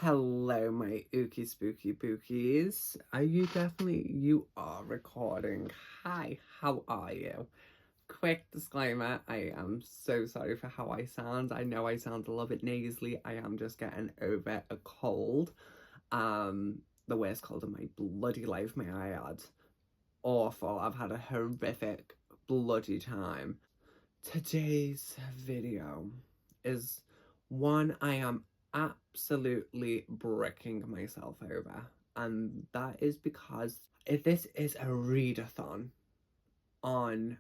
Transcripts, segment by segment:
Hello, my ookie spooky bookies. You are recording. Hi, how are you? Quick disclaimer, I am so sorry for how I sound. I know I sound a little bit nasally. I am just getting over a cold. The worst cold of my bloody life, may I add. Awful. I've had a horrific bloody time. Today's video is one I am absolutely bricking myself over, and that is because this is a readathon on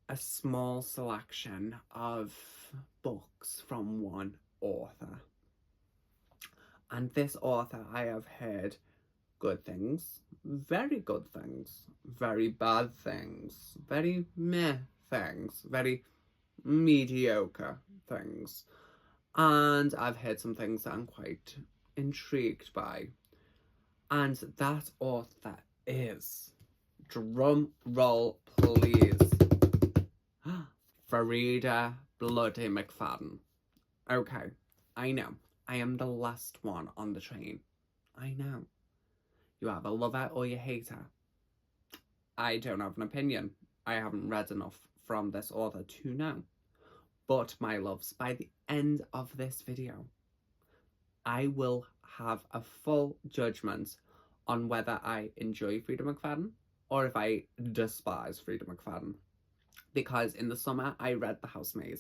a small selection of books from one author. And this author, I have heard good things, very good things, very bad things, very meh things, very mediocre things, and I've heard some things that I'm quite intrigued by, and that author is, drum roll please, Freida bloody McFadden. Okay, I know, I am the last one on the train. I know. You either love her or you hate her. I don't have an opinion. I haven't read enough from this author to know. But my loves, by the end of this video, I will have a full judgment on whether I enjoy Freida McFadden or if I despise Freida McFadden. Because in the summer, I read The Housemaid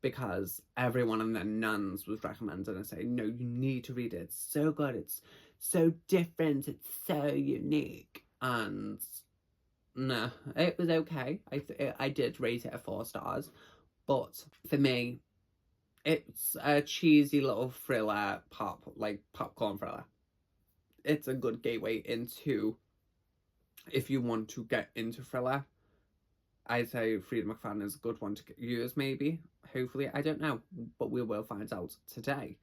because everyone and their nuns was recommending and saying, no, you need to read it. It's so good. It's so different. It's so unique. And no, it was okay. I did rate it a 4 stars. But for me, it's a cheesy little thriller popcorn thriller. It's a good gateway into, if you want to get into thriller, I'd say Freida McFadden is a good one to use, maybe. Hopefully, I don't know. But we will find out today.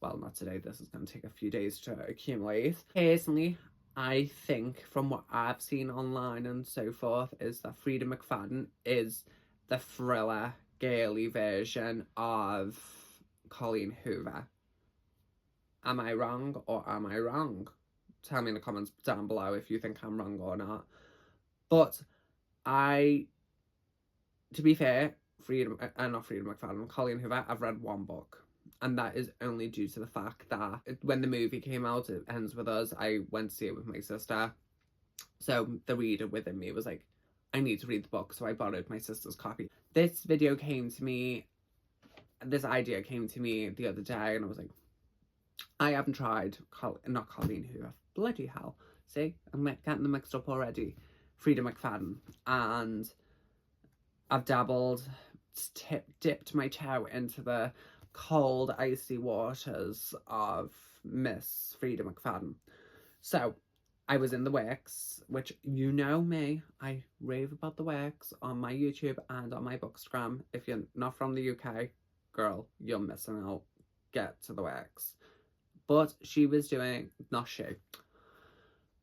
Well, not today. This is going to take a few days to accumulate. Personally, I think from what I've seen online and so forth is that Freida McFadden is the thriller girly version of Colleen Hoover. Am I wrong or am I wrong? Tell me in the comments down below if you think I'm wrong or not. But to be fair, not Freida McFadden, Colleen Hoover, I've read one book. And that is only due to the fact that when the movie came out, It Ends With Us, I went to see it with my sister. So the reader within me was like, I need to read the book, so I borrowed my sister's copy. This idea came to me the other day, and I was like, I haven't tried, not Colleen Hoover, bloody hell. See, I'm getting them mixed up already. Freida McFadden. And I've dabbled, dipped my toe into the cold, icy waters of Miss Freida McFadden. So, I was in the works, which you know me, I rave about the works on my YouTube and on my Bookstagram. If you're not from the UK, girl, you're missing out. Get to the works. But she was doing,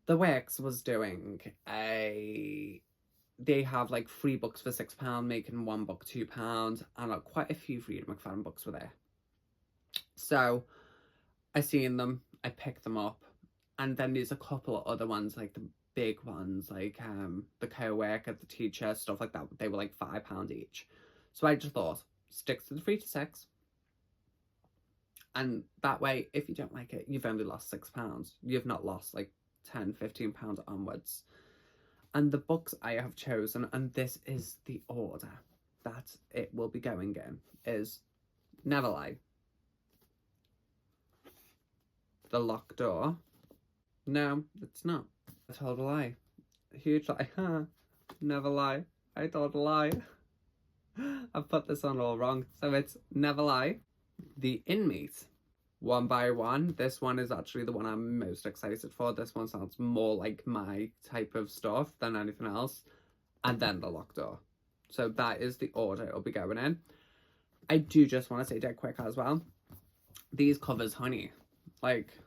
the works was doing they have like 3 books for £6, making 1 book £2, and quite a few Freida McFadden books were there. So I seen them, I picked them up. And then there's a couple of other ones, like the big ones, like the co-worker, the teacher, stuff like that. They were like £5 each. So I just thought, stick to the 3 to 6. And that way, if you don't like it, you've only lost £6. You've not lost like £10, £15 onwards. And the books I have chosen, and this is the order that it will be going in, is Never Lie, The Locked Door. No, it's not. I told a lie. A huge lie. Huh? Never Lie. I told a lie. I've put this on all wrong. So it's Never Lie, The Inmate, One by One. This one is actually the one I'm most excited for. This one sounds more like my type of stuff than anything else. And then The Locked Door. So that is the order it'll be going in. I do just want to say dead quick as well, these covers, honey, like,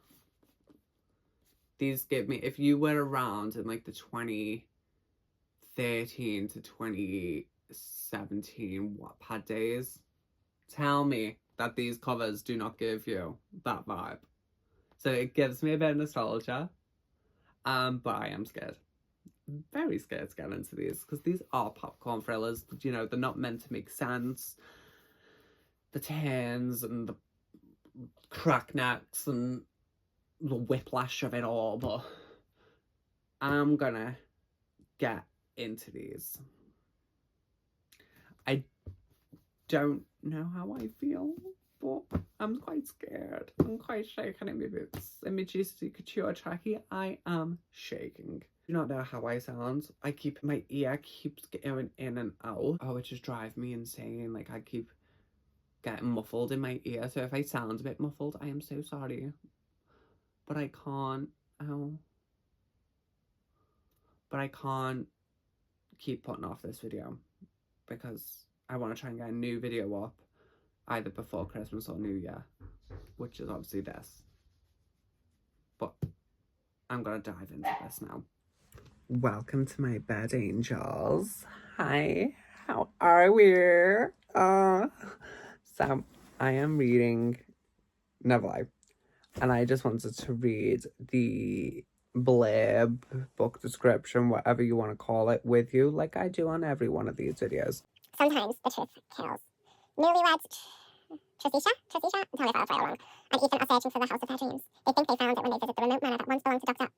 these give me, if you were around in like the 2013 to 2017 Wattpad days, tell me that these covers do not give you that vibe. So it gives me a bit of nostalgia. But I am scared. Very scared to get into these because these are popcorn thrillers. You know, they're not meant to make sense. The turns and the cracknecks and the whiplash of it all, but I'm gonna get into these. I don't know how I feel, but I'm quite scared. I'm quite shaking in my boots. In my juicy couture tracky, I am shaking. Do not know how I sound. My ear keeps going in and out. Oh, it just drives me insane. Like, I keep getting muffled in my ear. So if I sound a bit muffled, I am so sorry. But I can't, but I can't keep putting off this video because I want to try and get a new video up either before Christmas or New Year, which is obviously this. But I'm gonna dive into this now. Welcome to my bed, angels. Hi, how are we? So I am reading Neverlife, and I just wanted to read the blurb, book description, whatever you want to call it, with you, like I do on every one of these videos. Sometimes the truth kills. Newlyweds Trisisha, I'm telling you if I file wrong, and Ethan are searching for the house of their dreams. They think they found it when they visit the remote manor that once belonged to Dr.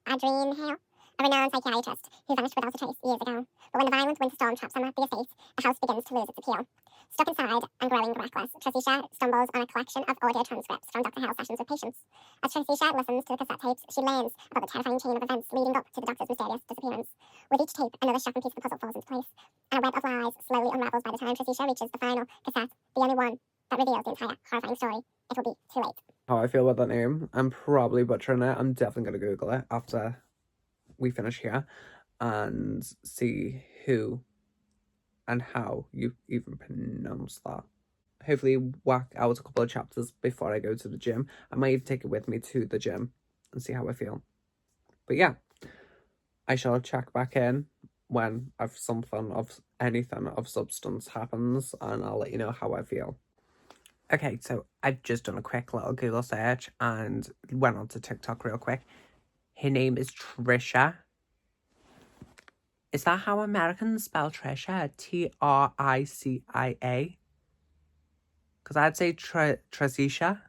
Adrian Hale, a renowned psychiatrist who vanished without a trace years ago. But when the violent winter storm traps them at the estate, the house begins to lose its appeal. Stuck inside and growing reckless, Trisisha stumbles on a collection of audio transcripts from Dr. Hale's sessions with patients. As Trisisha listens to the cassette tapes, she learns about the terrifying chain of events leading up to the doctor's mysterious disappearance. With each tape, another shocking piece of the puzzle falls into place, and a web of lies slowly unravels by the time Trisisha reaches the final cassette, the only one that reveals the entire horrifying story. It will be too late. How I feel about that name, I'm probably butchering it. I'm definitely going to Google it after we finish here and see who and how you even pronounce that. Hopefully whack out a couple of chapters before I go to the gym. I might even take it with me to the gym and see how I feel. But yeah, I shall check back in when anything of substance happens, and I'll let you know how I feel. Okay, so I've just done a quick little Google search and went onto TikTok real quick. Her name is Trisha. Is that how Americans spell Trisha? Tricia? Because I'd say Trisisha,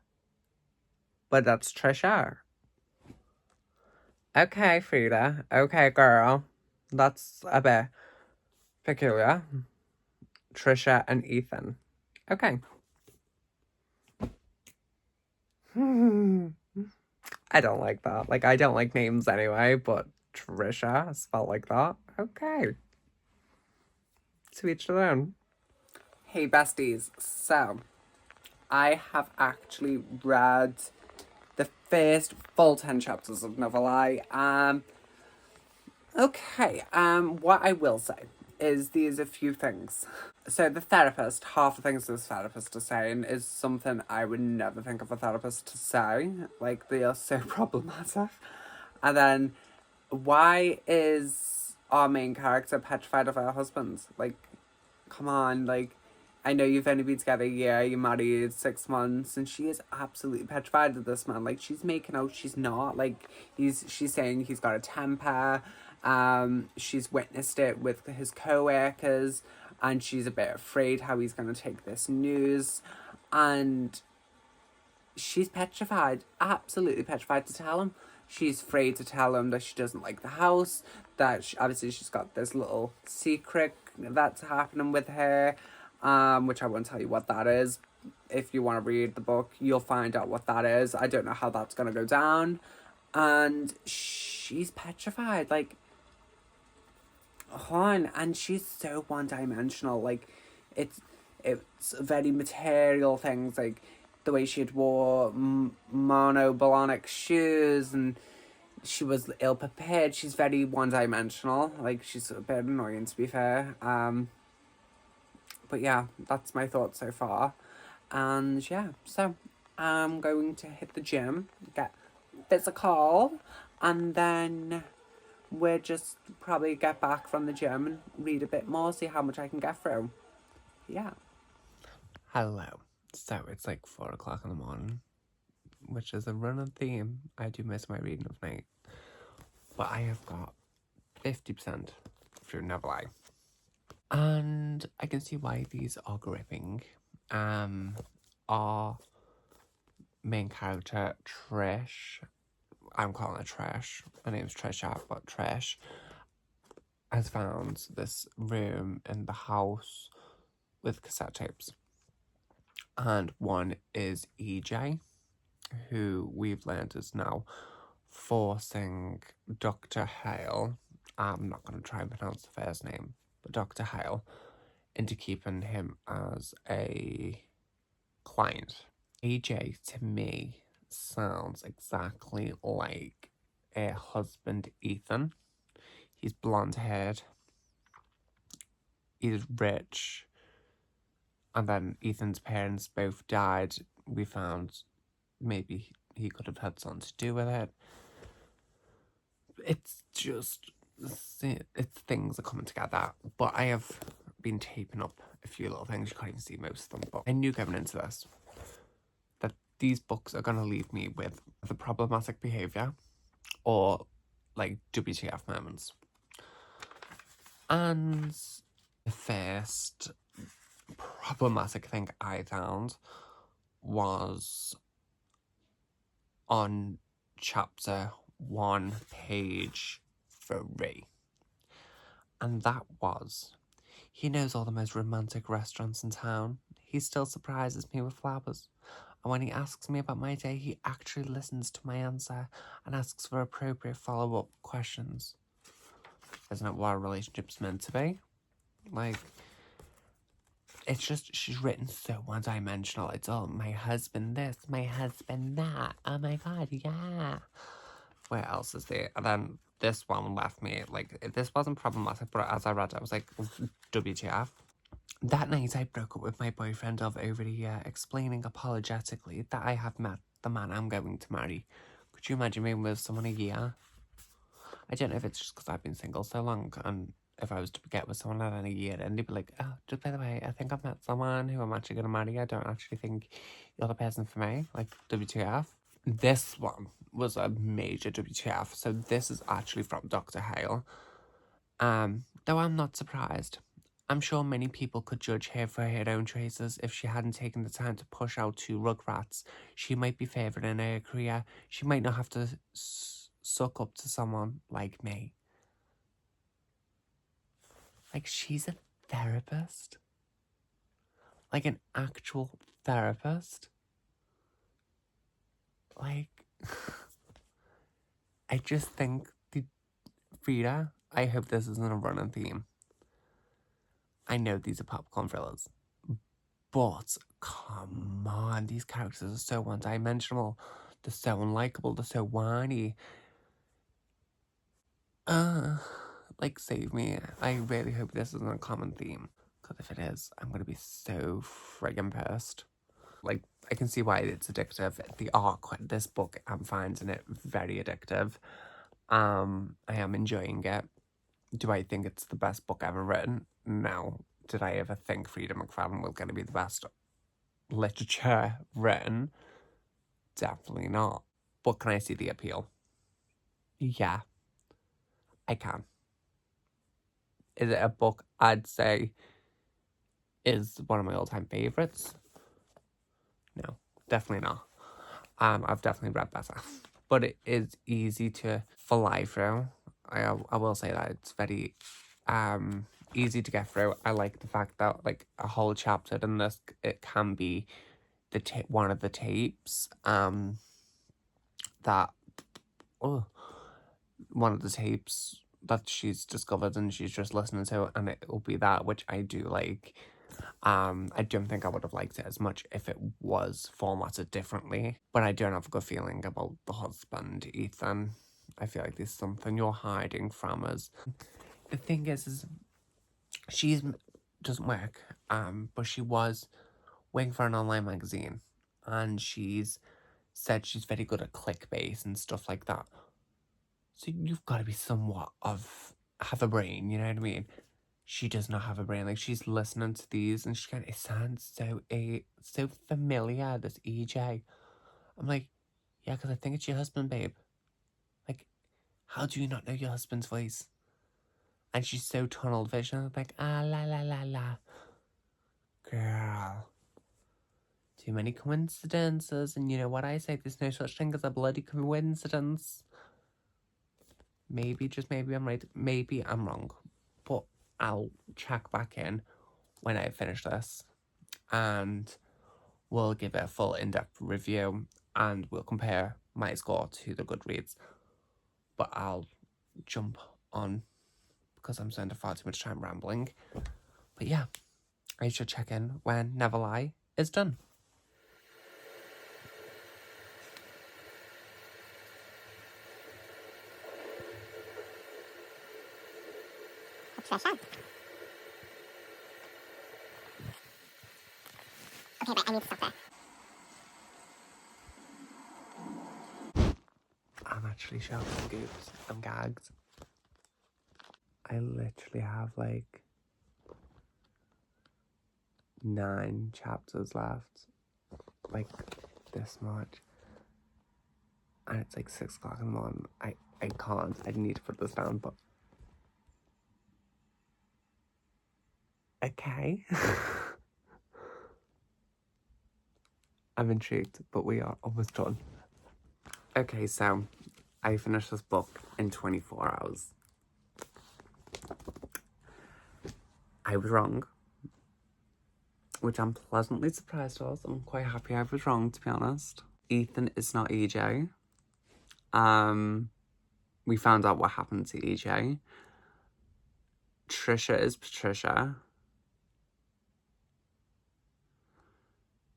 but that's Trisha. Okay, Freida. Okay, girl. That's a bit peculiar. Trisha and Ethan. Okay. I don't like that. Like, I don't like names anyway, but Trisha spelled like that. Okay. To each their own. Hey, besties. So, I have actually read the first full 10 chapters of Neverlife. Okay, what I will say is these a few things. So the therapist, half the things this therapist is saying is something I would never think of a therapist to say. Like, they are so problematic. And then, why is our main character petrified of her husband? Like, come on, like, I know you've only been together a year, you're married 6 months, and she is absolutely petrified of this man. Like, she's making out she's not. Like, she's saying he's got a temper. She's witnessed it with his co-workers, and she's a bit afraid how he's going to take this news. And she's petrified, absolutely petrified to tell him. She's afraid to tell him that she doesn't like the house, that obviously she's got this little secret that's happening with her, which I won't tell you what that is. If you want to read the book, you'll find out what that is. I don't know how that's going to go down. And she's petrified, like, and she's so one-dimensional. Like, it's very material things, like the way she had wore monobalonic shoes, and she was ill-prepared. She's very one-dimensional. Like, she's a bit annoying, to be fair. But yeah, that's my thoughts so far. And yeah, so I'm going to hit the gym, get physical, and then we'll just probably get back from the gym and read a bit more, see how much I can get through. Yeah. Hello. So it's like 4 o'clock in the morning. which is a running theme. I do miss my reading of night. But I have got 50% through Never Lie. And I can see why these are gripping. Our main character, Trish, I'm calling her Trish. Her name's Trisha, but Trish has found this room in the house with cassette tapes. And one is EJ, who we've learned is now forcing Dr. Hale, I'm not going to try and pronounce the first name, but Dr. Hale, into keeping him as a client. EJ, to me, sounds exactly like a husband, Ethan. He's blonde-haired, he's rich, and then Ethan's parents both died. We found maybe he could have had something to do with it. It's just, it's things are coming together. But I have been taping up a few little things. You can't even see most of them. But I knew going into this that these books are going to leave me with the problematic behaviour or like WTF moments. And the first problematic thing I found was on chapter 1, page 3. And that was, he knows all the most romantic restaurants in town. He still surprises me with flowers. And when he asks me about my day, he actually listens to my answer and asks for appropriate follow-up questions. Isn't it what a relationship's meant to be? Like, it's just, she's written so one-dimensional. It's all, my husband this, my husband that. Oh my god, yeah. Where else is there? And then this one left me, like, this wasn't problematic, but as I read it, I was like, WTF. That night I broke up with my boyfriend of over a year, explaining apologetically that I have met the man I'm going to marry. Could you imagine being with someone a year? I don't know if it's just because I've been single so long, and if I was to get with someone in a year, and they'd be like, oh, just by the way, I think I've met someone who I'm actually going to marry. I don't actually think you're the person for me. Like, WTF. This one was a major WTF. So this is actually from Dr. Hale. Though I'm not surprised. I'm sure many people could judge her for her own choices. If she hadn't taken the time to push out 2 rugrats, she might be favoured in her career. She might not have to suck up to someone like me. Like, she's a therapist. Like, an actual therapist. Like, I just think, Freida, I hope this isn't a running theme. I know these are popcorn thrillers, but come on, these characters are so one-dimensional. They're so unlikable. They're so whiny. Like, save me. I really hope this isn't a common theme, because if it is, I'm gonna be so friggin' pissed. Like, I can see why it's addictive. The arc, this book, I'm finding it very addictive. I am enjoying it. Do I think it's the best book ever written? No. Did I ever think Freida McFadden was going to be the best literature written? Definitely not. But can I see the appeal? Yeah, I can. Is it a book I'd say is one of my all-time favourites? No, definitely not. I've definitely read better. But it is easy to fly through. I will say that it's very easy to get through. I like the fact that, like, a whole chapter in this, it can be one of the tapes that one of the tapes that she's discovered and she's just listening to, and it will be that, which I do like. I don't think I would have liked it as much if it was formatted differently, but I don't have a good feeling about the husband, Ethan. I feel like there's something you're hiding from us. The thing is she's doesn't work, but she was working for an online magazine, and she's said she's very good at clickbait and stuff like that. So you've got to be somewhat of, have a brain, you know what I mean? She does not have a brain. Like, she's listening to these and she kind of, it sounds so familiar, this EJ. I'm like, Yeah, because I think it's your husband, babe. Like, how do you not know your husband's voice? And she's so tunnel vision, like, ah, la, la, la, la. Girl. Too many coincidences, and you know what I say, there's no such thing as a bloody coincidence. Maybe, just maybe I'm right, maybe I'm wrong. But I'll check back in when I finish this, and we'll give it a full in-depth review, and we'll compare my score to the Goodreads. But I'll jump on because I'm spending far too much time rambling. But yeah, I should check in when Never Lie is done. Patricia. Okay, but I need to stop there. I'm actually shouting goops and gags. I literally have like 9 chapters left. Like this much. And it's like 6 o'clock in the morning. I can't. I need to put this down, but okay. I'm intrigued, but we are almost done. Okay, so I finished this book in 24 hours. I was wrong, which I'm pleasantly surprised of. I'm quite happy I was wrong, to be honest. Ethan is not EJ. We found out what happened to EJ. Trisha is Patricia.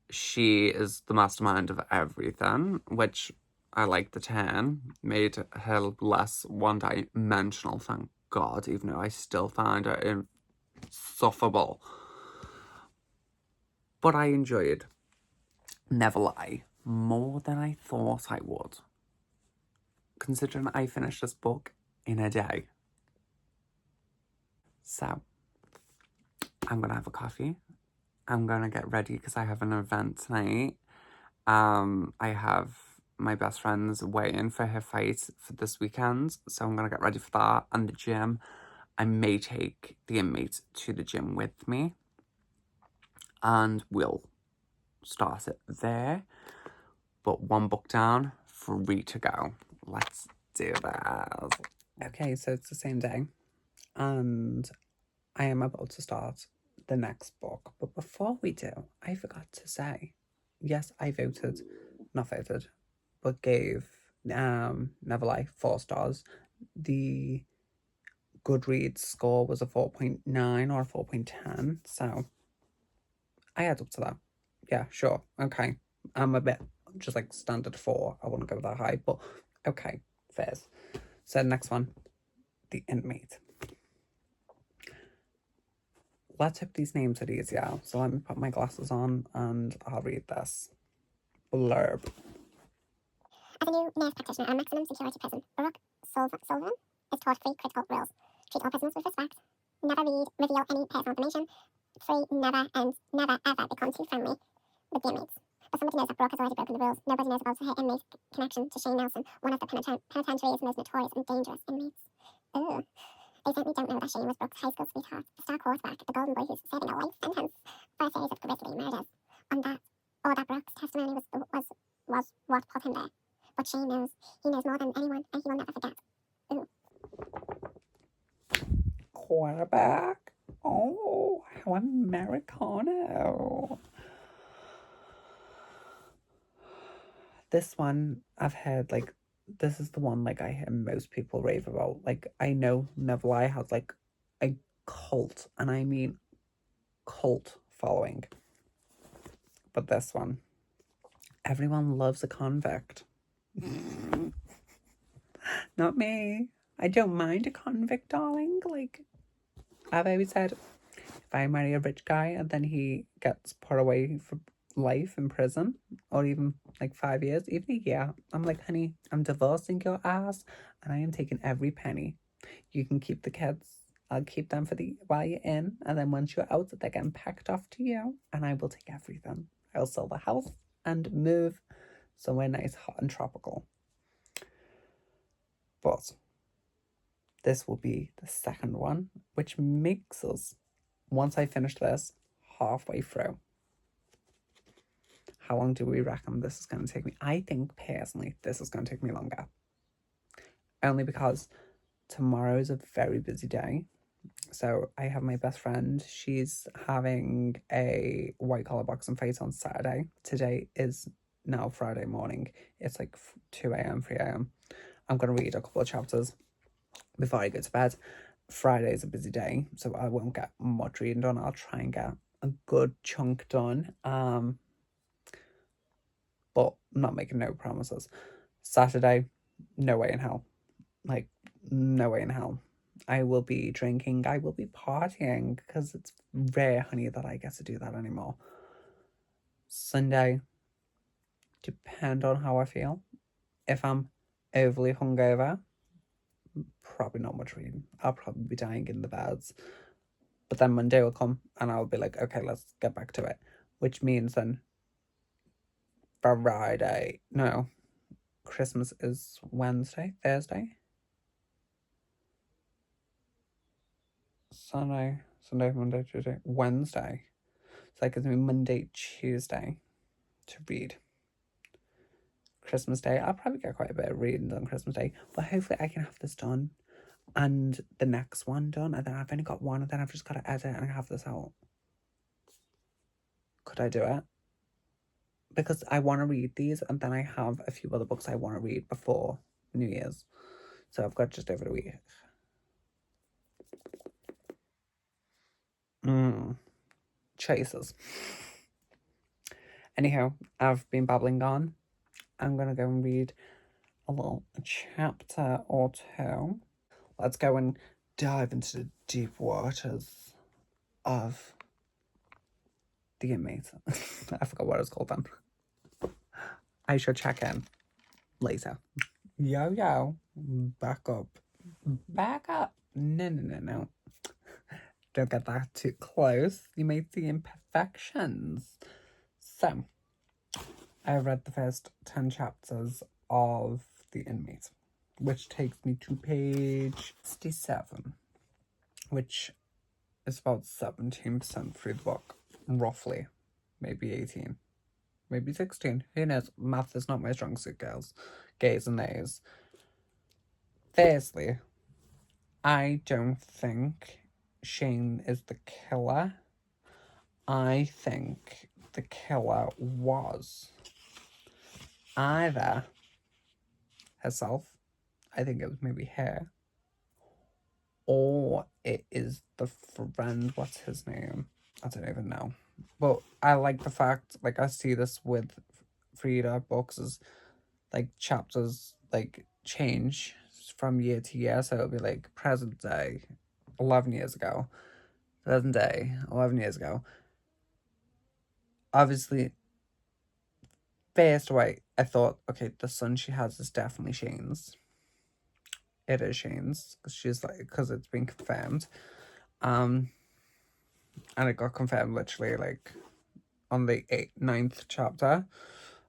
She is the mastermind of everything, which I like the turn. Made her less one-dimensional, thank God, even though I still find her insufferable. But I enjoyed Never Lie more than I thought I would, considering I finished this book in a day. So, I'm gonna have a coffee. I'm gonna get ready because I have an event tonight. I have my best friend's weigh-in for her fight for this weekend, so I'm gonna get ready for that. And the gym, I may take the inmate to the gym with me, and we'll start it there. But 1 book down, 3 to go. Let's do this. Okay, so it's the same day, and I am about to start the next book. But before we do, I forgot to say, yes, I but gave Never Lie 4 stars. The Goodreads score was a 4.9 or a 4.10, so I add up to that. Yeah, sure, okay. I'm a bit just like standard 4. I wouldn't go that high, but okay, fairs. So next one, The Inmate. Let's hope these names are easier. So let me put my glasses on and I'll read this blurb. As a new nurse practitioner at a maximum security prison, Baruch Sullivan is taught 3 critical rules. Treat all prisoners with respect. Never reveal any personal information. 3, never ever become too friendly with the inmates. But somebody knows that Baruch has already broken the rules. Nobody knows about her inmate connection to Shane Nelson, one of the penitentiary's most notorious and dangerous inmates. Ugh. They certainly don't know that Shane was Brooke's high school sweetheart, the star quarterback, the golden boy who's serving a life sentence for a series of grisly murders. Or that Brooke's testimony was what put him there. But Shane knows. He knows more than anyone, and he will never forget. Ooh. Quarterback? Oh, how Americano. This one, I've heard, like, this is the one, like, I hear most people rave about. Like, I know Never Lie has, like, a cult, and I mean cult following. But this one, everyone loves a convict. Not me. I don't mind a convict, darling. Like, I've always said, if I marry a rich guy and then he gets put away for life in prison, or even like 5 years, even a year, I'm like, honey, I'm divorcing your ass and I am taking every penny. You can keep the kids. I'll keep them while you're in, and then once you're out, they're getting packed off to you, and I will take everything. I'll sell the house and move Somewhere nice, hot and tropical. But this will be the second one, which makes us, once I finish this, halfway through. How long do we reckon this is going to take me? I think, personally, this is going to take me longer. Only because tomorrow is a very busy day. So I have my best friend. She's having a white collar boxing fight on Saturday. Today is now Friday morning. It's like 2 a.m, 3 a.m. I'm going to read a couple of chapters before I go to bed. Friday is a busy day, so I won't get much reading done. I'll try and get a good chunk done. But I'm not making no promises. Saturday, no way in hell. Like, no way in hell. I will be drinking, I will be partying, because it's rare, honey, that I get to do that anymore. Sunday, depend on how I feel. If I'm overly hungover, probably not much reading. I'll probably be dying in the beds. But then Monday will come and I'll be like, okay, let's get back to it. Which means then Friday, no, Christmas is Thursday. Sunday, Monday, Tuesday, Wednesday. So that gives me Monday, Tuesday to read. Christmas Day, I'll probably get quite a bit of reading on Christmas Day, but hopefully I can have this done and the next one done, and then I've only got one, and then I've just got to edit and have this out. Could I do it? Because I want to read these, and then I have a few other books I want to read before New Year's. So I've got just over a week. Choices. Anyhow, I've been babbling on. I'm going to go and read a little chapter or two. Let's go and dive into the deep waters of the inmate. I forgot what it's called then. I shall check in later. Yo, back up. Back up. No. Don't get that too close. You may see imperfections. So, I read the first 10 chapters of The Inmate, which takes me to page 67, which is about 17% through the book, roughly. Maybe 18. Maybe 16. Who knows? Math is not my strong suit, girls. Gays and nays. Firstly, I don't think Shane is the killer. I think the killer was either herself, I think it was maybe her, or it is the friend, what's his name? I don't even know. But I like the fact, like, I see this with Freida books, is like chapters like change from year to year. So it'll be like present day, 11 years ago, present day, 11 years ago. Obviously, first away, I thought, okay, the son she has is definitely Shane's. It is Shane's, because it's been confirmed. And it got confirmed literally like on the 9th chapter.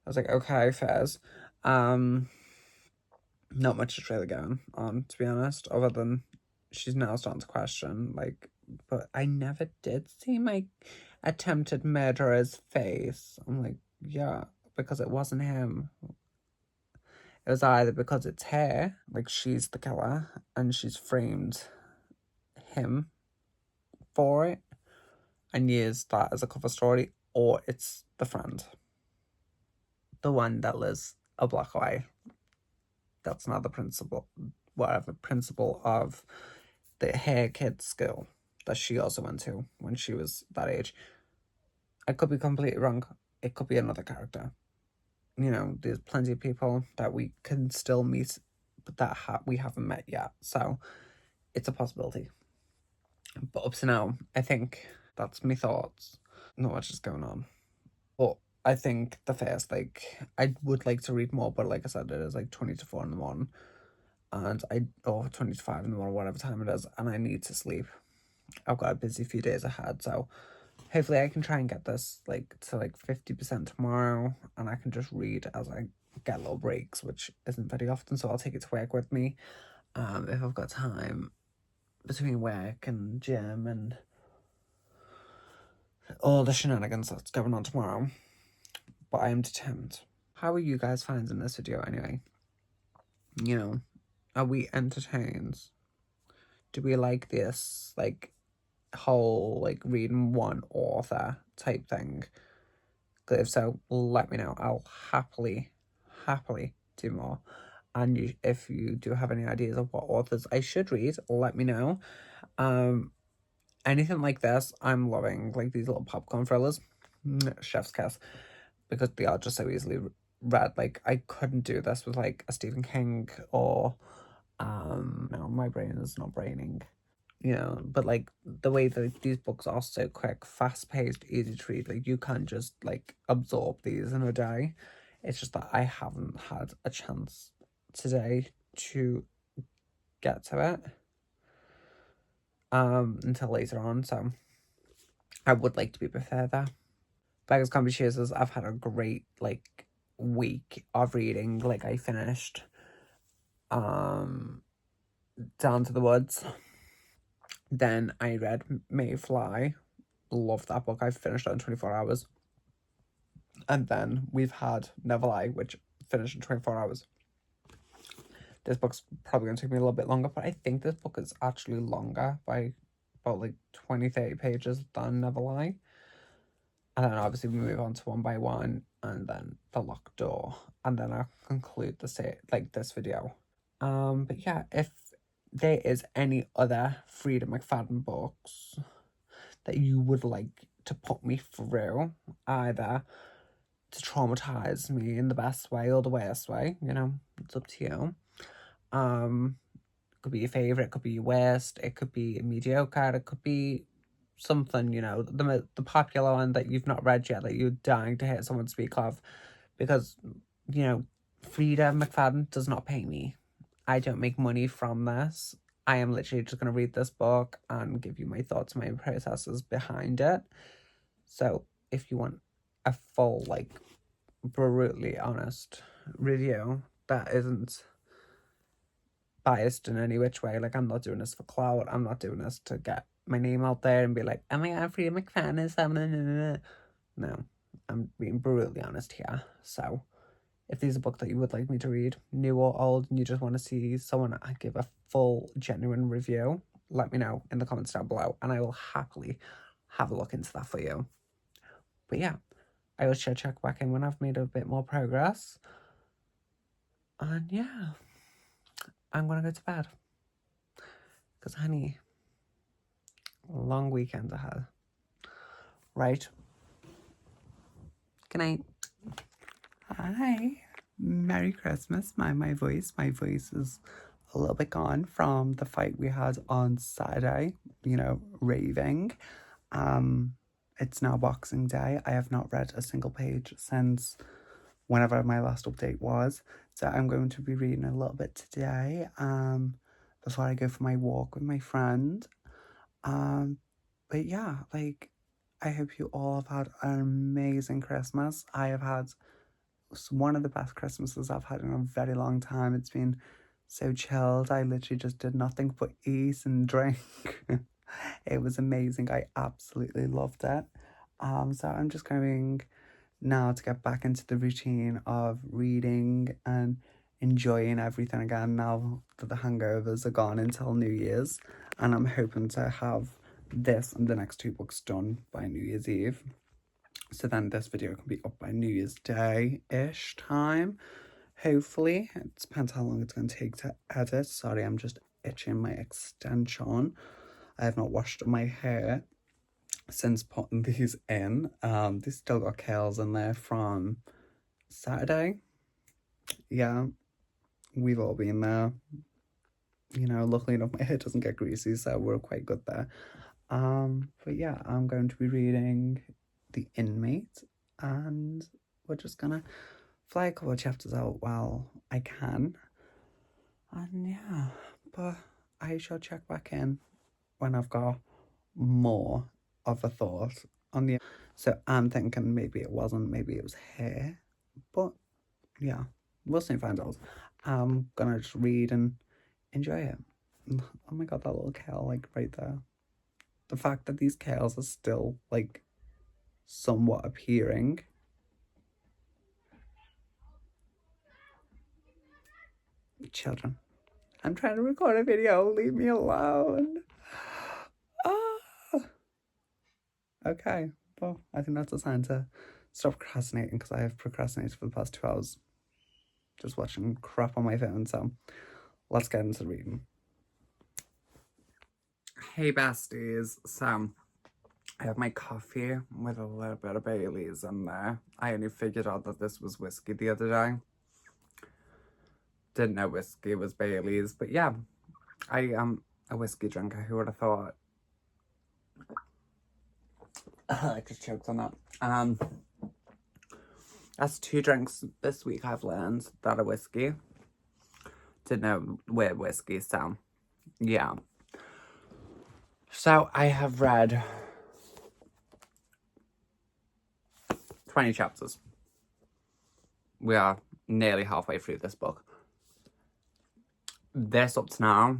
I was like, okay, fairs. Not much is really going on, to be honest, other than she's now starting to question, like, but I never did see my attempted murderer's face. I'm like, yeah, because it wasn't him. It was either because it's her, like she's the killer, and she's framed him for it and used that as a cover story, or it's the friend. The one that lives a block away. That's not the principal of the hair kids school that she also went to when she was that age. I could be completely wrong. It could be another character. You know, there's plenty of people that we can still meet, but that we haven't met yet. So it's a possibility. But up to now, I think that's my thoughts. Not much is going on. But I think the first, like, I would like to read more, but like I said, it is like 20 to 4 in the morning. And 20 to 5 in the morning, whatever time it is, and I need to sleep. I've got a busy few days ahead, so hopefully I can try and get this like to like 50% tomorrow, and I can just read as I get little breaks, which isn't very often, so I'll take it to work with me if I've got time between work and gym and all the shenanigans that's going on tomorrow. But I am determined. How are you guys finding this video anyway? You know, are we entertained? Do we like this like whole like reading one author type thing? If so, let me know. I'll happily do more. And if you do have any ideas of what authors I should read, let me know. Anything like this, I'm loving. Like these little popcorn thrillers, chef's kiss, because they are just so easily read. Like I couldn't do this with like a Stephen King or no, my brain is not braining. You know, but like the way that these books are so quick, fast paced, easy to read, like you can't just like absorb these in a day. It's just that I haven't had a chance today to get to it until later on, so I would like to be prepared there. Beggars Can't Be Choosers, I've had a great like week of reading. Like I finished Down to the Woods. Then I read Mayfly. Love that book. I finished it in 24 hours. And then we've had Never Lie, which finished in 24 hours. This book's probably going to take me a little bit longer, but I think this book is actually longer by about like 20-30 pages than Never Lie. And then obviously we move on to One by One and then The Locked Door. And then I'll conclude this video. But yeah, if there is any other Freida McFadden books that you would like to put me through, either to traumatize me in the best way or the worst way, you know, it's up to you. Could be your favorite, it could be your worst, it could be mediocre, it could be something, you know, the popular one that you've not read yet that you're dying to hear someone speak of, because, you know, Freida McFadden does not pay me. I don't make money from this. I am literally just going to read this book and give you my thoughts, my processes behind it. So if you want a full, like, brutally honest review that isn't biased in any which way, like, I'm not doing this for clout, I'm not doing this to get my name out there and be like, oh my god, Freida McFadden is something. No, I'm being brutally honest here. So if there's a book that you would like me to read, new or old, and you just want to see someone give a full, genuine review, let me know in the comments down below, and I will happily have a look into that for you. But yeah, I will check back in when I've made a bit more progress. And yeah, I'm going to go to bed. Because, honey, long weekend ahead. Right? Good night. Hi. Merry Christmas. My voice is a little bit gone from the fight we had on Saturday, you know, raving. It's now Boxing Day. I have not read a single page since whenever my last update was. So I'm going to be reading a little bit today, before I go for my walk with my friend. But yeah, like, I hope you all have had an amazing Christmas. I have had one of the best Christmases I've had in a very long time. It's been so chilled. I literally just did nothing but eat and drink. It was amazing. I absolutely loved it. So I'm just going now to get back into the routine of reading and enjoying everything again now that the hangovers are gone until New Year's. And I'm hoping to have this and the next 2 books done by New Year's Eve. So then this video can be up by New Year's Day-ish time, hopefully. It depends how long it's going to take to edit. Sorry, I'm just itching my extension. I have not washed my hair since putting these in. They still got curls in there from Saturday. Yeah, we've all been there. You know, luckily enough, my hair doesn't get greasy, so we're quite good there. But yeah, I'm going to be reading The Inmate, and we're just gonna fly a couple of chapters out while I can. And yeah, but I shall check back in when I've got more of a thought on the... So I'm thinking maybe it wasn't, maybe it was hair. But yeah, we'll soon find out. I'm gonna just read and enjoy it. Oh my god, that little kale, like, right there. The fact that these kales are still, like, somewhat appearing. Children, I'm trying to record a video. Leave me alone. Ah. Okay, well, I think that's a sign to stop procrastinating, because I have procrastinated for the past 2 hours just watching crap on my phone. So let's get into reading. Hey besties, so I have my coffee with a little bit of Bailey's in there. I only figured out that this was whiskey the other day. Didn't know whiskey was Bailey's, but yeah, I am a whiskey drinker. Who would have thought? I just choked on that. That's 2 drinks this week I've learned that are whiskey. Didn't know we're whiskey, so yeah. So I have read 20 chapters. We are nearly halfway through this book. This up to now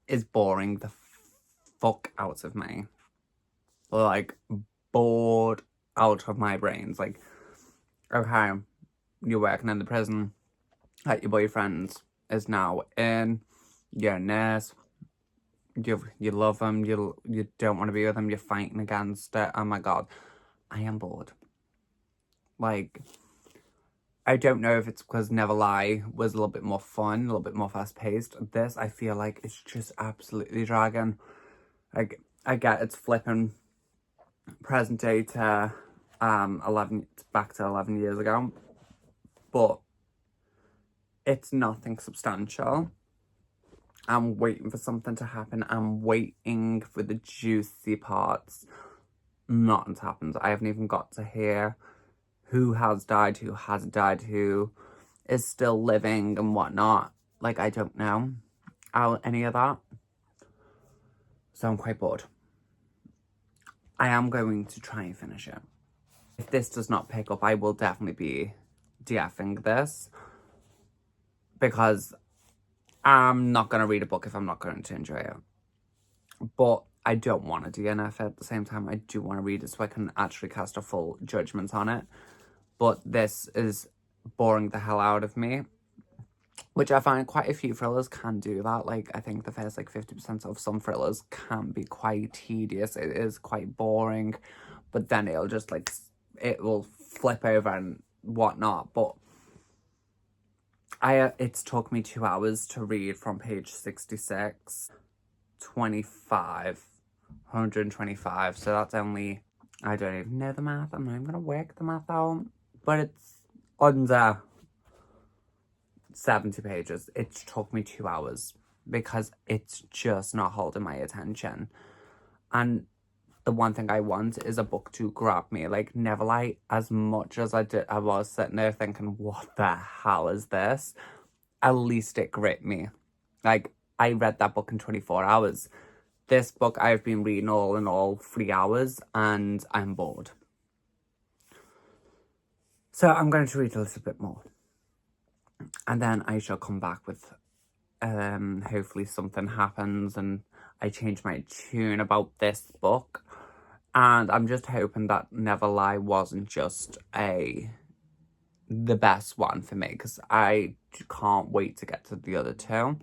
is boring the fuck out of me. Like, bored out of my brains. Like, okay, you're working in the prison, like, your boyfriend is now in, you're a nurse, you love him, you don't want to be with him, you're fighting against it. Oh my god, I am bored. Like, I don't know if it's because Never Lie was a little bit more fun, a little bit more fast-paced. This, I feel like it's just absolutely dragging. Like, I get it's flipping present day to 11, back to 11 years ago, but it's nothing substantial. I'm waiting for something to happen. I'm waiting for the juicy parts. Nothing's happened. I haven't even got to hear who has died, who hasn't died, who is still living and whatnot. Like, I don't know any of that. So I'm quite bored. I am going to try and finish it. If this does not pick up, I will definitely be DFing this, because I'm not going to read a book if I'm not going to enjoy it. But I don't want to DNF it at the same time. I do want to read it so I can actually cast a full judgment on it. But this is boring the hell out of me, which I find quite a few thrillers can do that. Like, I think the first, like, 50% of some thrillers can be quite tedious. It is quite boring, but then it'll just, like, it will flip over and whatnot. But it's took me 2 hours to read from page 66, 25, 125. So that's only, I don't even know the math. I'm not even gonna work the math out, but it's under 70 pages. It took me 2 hours because it's just not holding my attention. And the one thing I want is a book to grab me. Like, Never Lie, as much as I was sitting there thinking, what the hell is this? At least it gripped me. Like, I read that book in 24 hours. This book I've been reading all in all 3 hours, and I'm bored. So I'm going to read a little bit more. And then I shall come back with, hopefully something happens and I change my tune about this book. And I'm just hoping that Never Lie wasn't just the best one for me, because I can't wait to get to the other 2.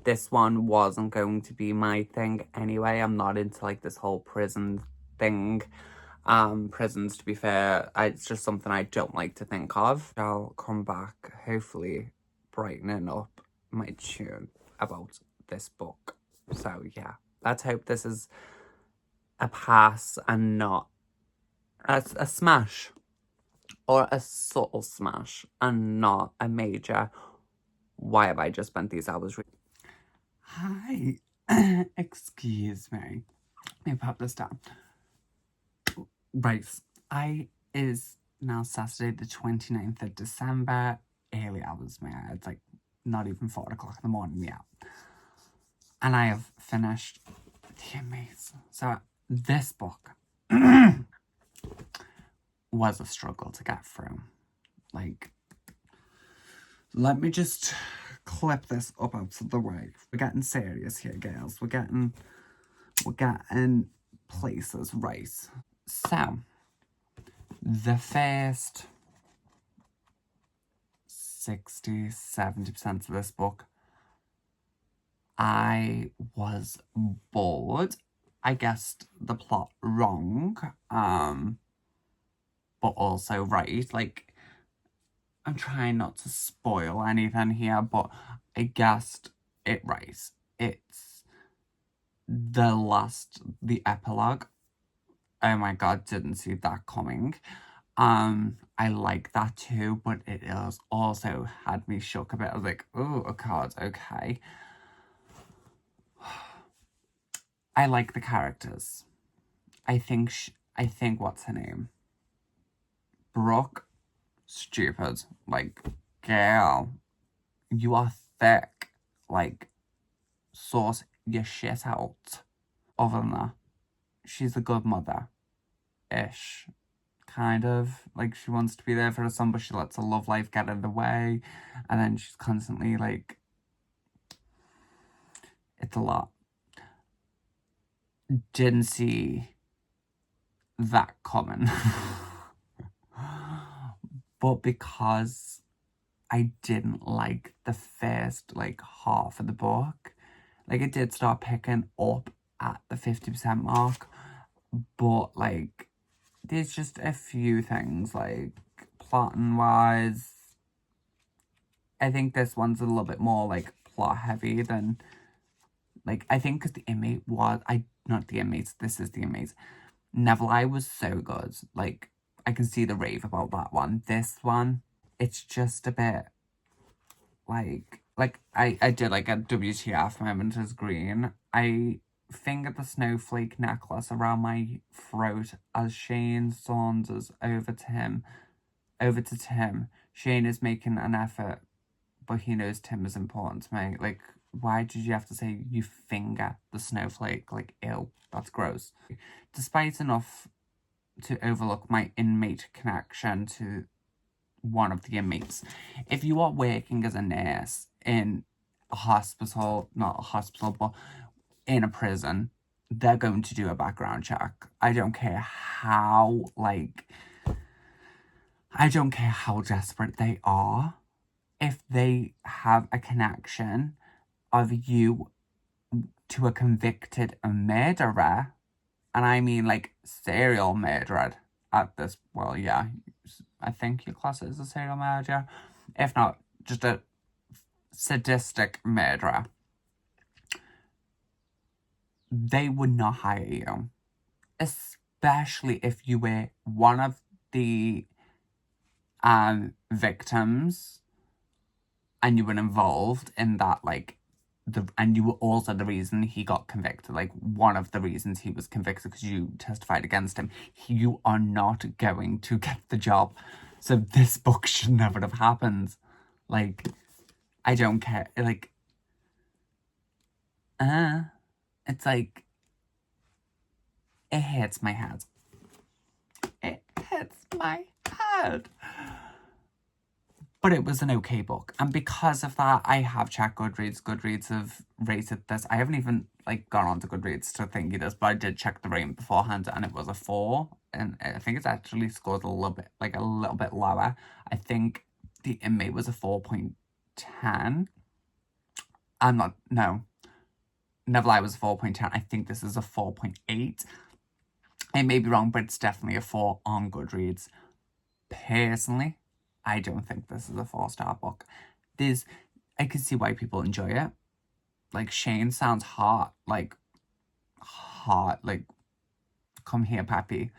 This one wasn't going to be my thing anyway. I'm not into, like, this whole prison thing. Prisons, to be fair, it's just something I don't like to think of. I'll come back, hopefully brightening up my tune about this book. So yeah, let's hope this is a pass and not a smash, or a subtle smash and not a major. Why have I just spent these hours reading? Hi. Excuse me. Let me pop this down. Right, is now Saturday the 29th of December, early hours, man. It's like not even 4 o'clock in the morning yet. And I have finished The Amaze. So this book was a struggle to get through. Like, let me just clip this up out of the way. We're getting serious here, girls. We're getting places right. So, the first 60-70% of this book, I was bored. I guessed the plot wrong, but also right. Like, I'm trying not to spoil anything here, but I guessed it right. It's the epilogue. Oh my god, didn't see that coming. I like that too, but it has also had me shook a bit. I was like, oh god, okay. I like the characters. I think what's her name? Brooke, stupid. Like, girl, you are thick. Like, sort your shit out. Other than that, she's a good mother-ish. Kind of. Like, she wants to be there for her son, but she lets her love life get in the way. And then she's constantly like, it's a lot. Didn't see that coming. But because I didn't like the first, like, half of the book, like, it did start picking up at the 50% mark, but, like, there's just a few things, like, plotting-wise, I think this one's a little bit more, like, plot-heavy than, like, I think because the inmate was, not the inmates, this is the inmates, Neville was so good, like, I can see the rave about that one. This one, it's just a bit, like I did like a WTF moment as Green. I fingered the snowflake necklace around my throat as Shane saunters over to Tim. Shane is making an effort, but he knows Tim is important to me. Like, why did you have to say you finger the snowflake? Like, ew, that's gross. Despite enough to overlook my inmate connection to one of the inmates. If you are working as a nurse in a hospital, not a hospital, but in a prison, they're going to do a background check. I don't care how desperate they are. If they have a connection of you to a convicted murderer, and I mean like serial murderer at this, well, yeah, I think your class is a serial murderer. If not, just a sadistic murderer. They would not hire you. Especially if you were one of the victims and you were involved in that, like, and you were also the reason he got convicted, like one of the reasons he was convicted because you testified against him. You are not going to get the job. So this book should never have happened. Like, I don't care. Like, it's like, it hits my head. It hits my head. But it was an okay book. And because of that, I have checked Goodreads. Goodreads have rated this. I haven't even, like, gone on to Goodreads to thingy this, but I did check the rating beforehand, and it was a 4. And I think it's actually scored a little bit lower. I think the inmate was a 4.10. Neville was a 4.10. I think this is a 4.8. I may be wrong, but it's definitely a 4 on Goodreads. Personally, I don't think this is a 4-star book. I can see why people enjoy it. Like, Shane sounds hot, like, come here, Pappy.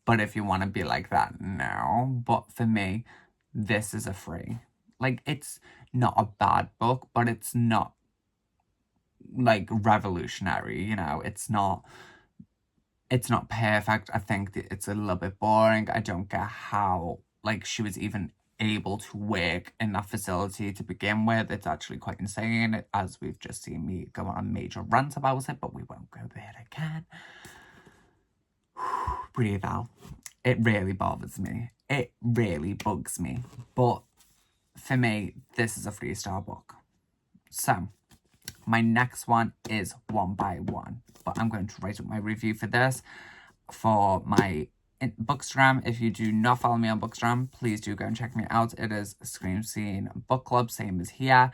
But if you want to be like that, no. But for me, this is a 3. Like, it's not a bad book, but it's not, like, revolutionary, you know? It's not perfect. I think it's a little bit boring. I don't get how, like, she was even able to work in that facility to begin with. It's actually quite insane, as we've just seen me go on a major rant about it, but we won't go there again. breathe out. It really bothers me. It really bugs me. But for me, this is a 3-star book. So, my next one is One by One. But I'm going to write up my review for this for my Bookstagram. If you do not follow me on Bookstagram, please do go and check me out. It is Scream Scene Book Club, same as here.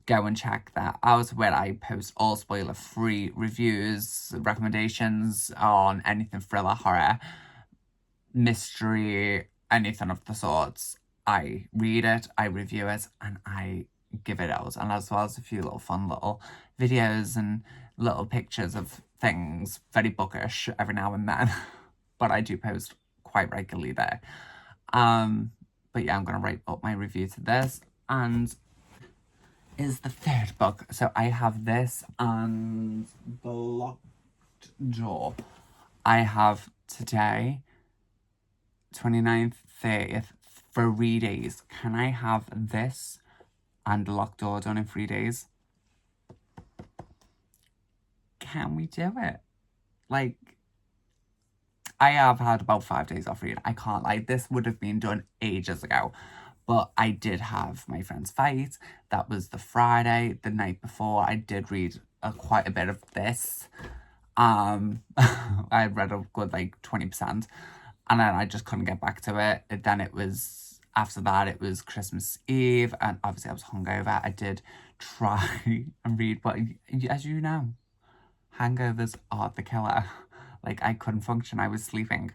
Go and check that out, where I post all spoiler-free reviews, recommendations on anything thriller, horror, mystery, anything of the sorts. I read it, I review it, and I give it out. And as well as a few little fun little videos and little pictures of things, very bookish every now and then. But I do post quite regularly there. But yeah, I'm going to write up my review to this. And is the third book. So I have this and The Locked Door. I have today, 29th, 30th, 3 days. Can I have this and The Locked Door done in 3 days? Can we do it? Like, I have had about 5 days off reading. I can't lie. This would have been done ages ago. But I did have my friend's fight. That was the Friday, the night before. I did read quite a bit of this. I read a good, like, 20%. And then I just couldn't get back to it. Then it was, after that, it was Christmas Eve. And obviously I was hungover. I did try and read. But as you know, hangovers are the killer. Like, I couldn't function. I was sleeping.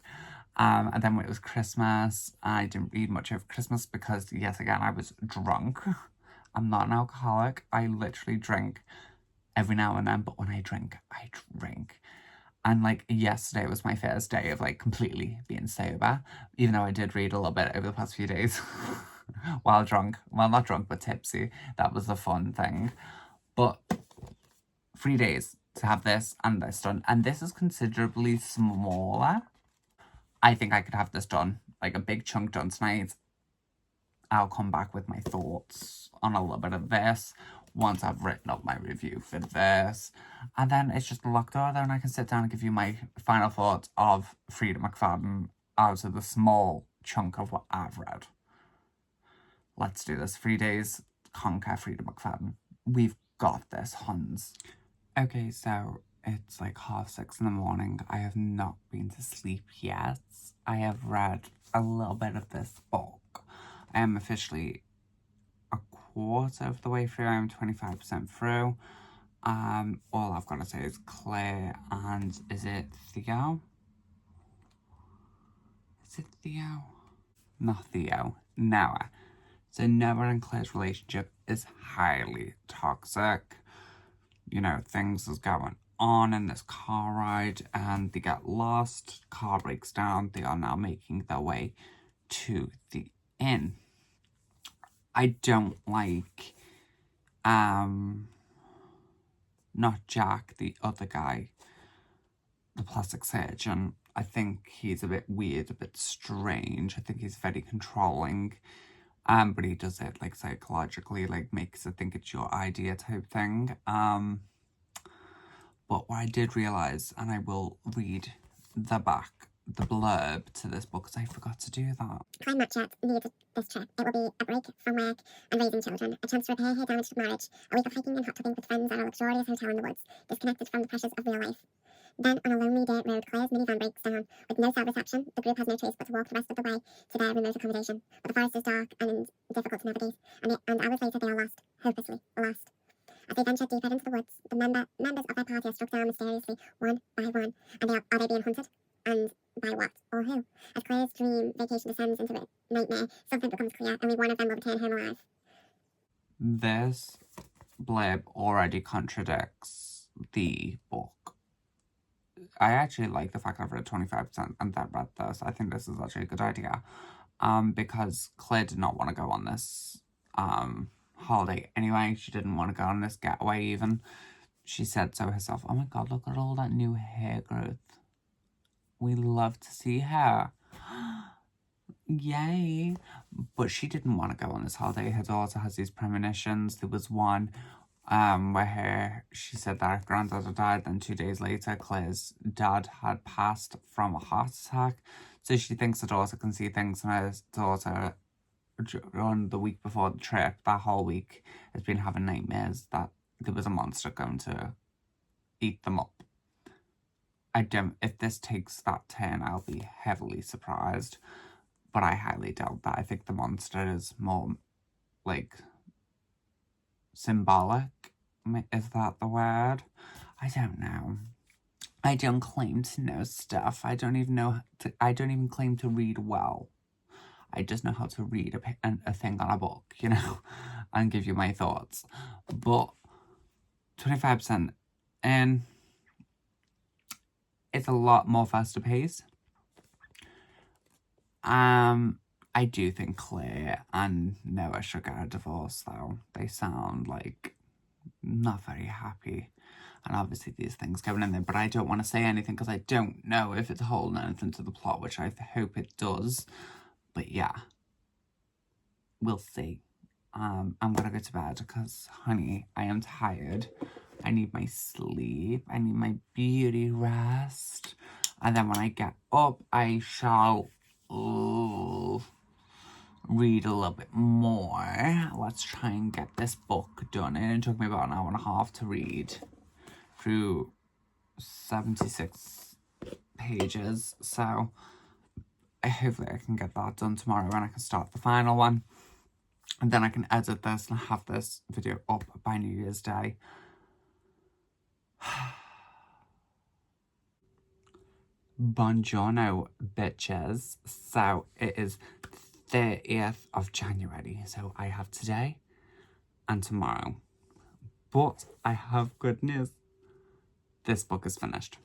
And then when it was Christmas, I didn't read much over Christmas because, yes, again, I was drunk. I'm not an alcoholic. I literally drink every now and then, but when I drink, I drink. And, like, yesterday was my first day of, like, completely being sober, even though I did read a little bit over the past few days while drunk. Well, not drunk, but tipsy. That was a fun thing. But 3 days to have this and this done. And this is considerably smaller. I think I could have this done, like a big chunk done tonight. I'll come back with my thoughts on a little bit of this once I've written up my review for this. And then it's just a Locked Door, and I can sit down and give you my final thoughts of Freida McFadden out of the small chunk of what I've read. Let's do this. 3 days, conquer Freida McFadden. We've got this, Hans. Okay, so it's like 6:30 in the morning. I have not been to sleep yet. I have read a little bit of this book. I am officially a quarter of the way through. I'm 25% through. All I've got to say is Claire and is it Theo? Is it Theo? Not Theo. Noah. So Noah and Claire's relationship is highly toxic. You know, things is going on in this car ride and they get lost. Car breaks down. They are now making their way to the inn. I don't like not Jack, the other guy, the plastic surgeon. I think he's a bit weird, a bit strange. I think he's very controlling. But he does it like psychologically, like makes it think it's your idea type thing. But what I did realise, and I will read the blurb to this book, because I forgot to do that. Klein Matchett needed this trip. It will be a break from work and raising children, a chance to repair her damaged marriage, a week of hiking and hot tubbing with friends at a luxurious hotel in the woods, disconnected from the pressures of real life. Then, on a lonely dirt road, Claire's minivan breaks down. With no cell reception, the group has no choice but to walk the rest of the way to their remote accommodation. But the forest is dark and difficult to navigate, and hours later they are lost, hopelessly lost. As they venture deeper into the woods, the members of their party are struck down mysteriously, one by one. And are they being hunted? And by what or who? As Claire's dream vacation descends into a nightmare, something becomes clear. Only one of them will return home alive. This blurb already contradicts the book. I actually like the fact I've read 25% and then read this. I think this is actually a good idea. Because Claire did not want to go on this holiday anyway. She didn't want to go on this getaway even. She said so herself. Oh my god, look at all that new hair growth. We love to see her. Yay. But she didn't want to go on this holiday. Her daughter has these premonitions. There was one where she said that her granddaughter died, then 2 days later Claire's dad had passed from a heart attack. So she thinks her daughter can see things, and her daughter, on the week before the trip, that whole week, has been having nightmares that there was a monster going to eat them up. If this takes that turn, I'll be heavily surprised, but I highly doubt that. I think the monster is more like symbolic. Is that the word? I don't know. I don't claim to know stuff. I don't even claim to read well. I just know how to read a thing on a book, you know, and give you my thoughts. But 25%, and it's a lot more faster pace. I do think Claire and Noah should get a divorce, though. They sound like not very happy. And obviously these things going in there, but I don't want to say anything because I don't know if it's holding anything to the plot, which I hope it does. But yeah, we'll see. I'm gonna go to bed because, honey, I am tired. I need my sleep. I need my beauty rest. And then when I get up, I shall read a little bit more. Let's try and get this book done. It took me about an hour and a half to read through 76 pages. So hopefully I can get that done tomorrow and I can start the final one. And then I can edit this and have this video up by New Year's Day. Buongiorno, bitches. So it is 30th of January. So I have today and tomorrow. But I have good news. This book is finished.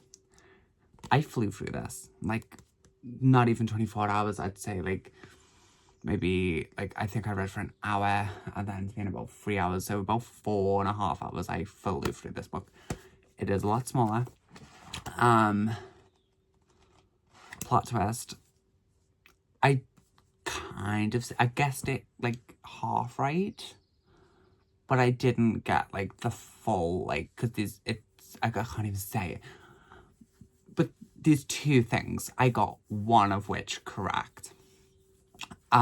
I flew through this. Like, not even 24 hours, I'd say. Like, maybe, like, I think I read for an hour and then in about 3 hours. So about 4.5 hours, I flew through this book. It is a lot smaller. Plot twist. I guessed it, like, half right. But I didn't get, like, the full, like, because I can't even say it. But there's two things. I got one of which correct. So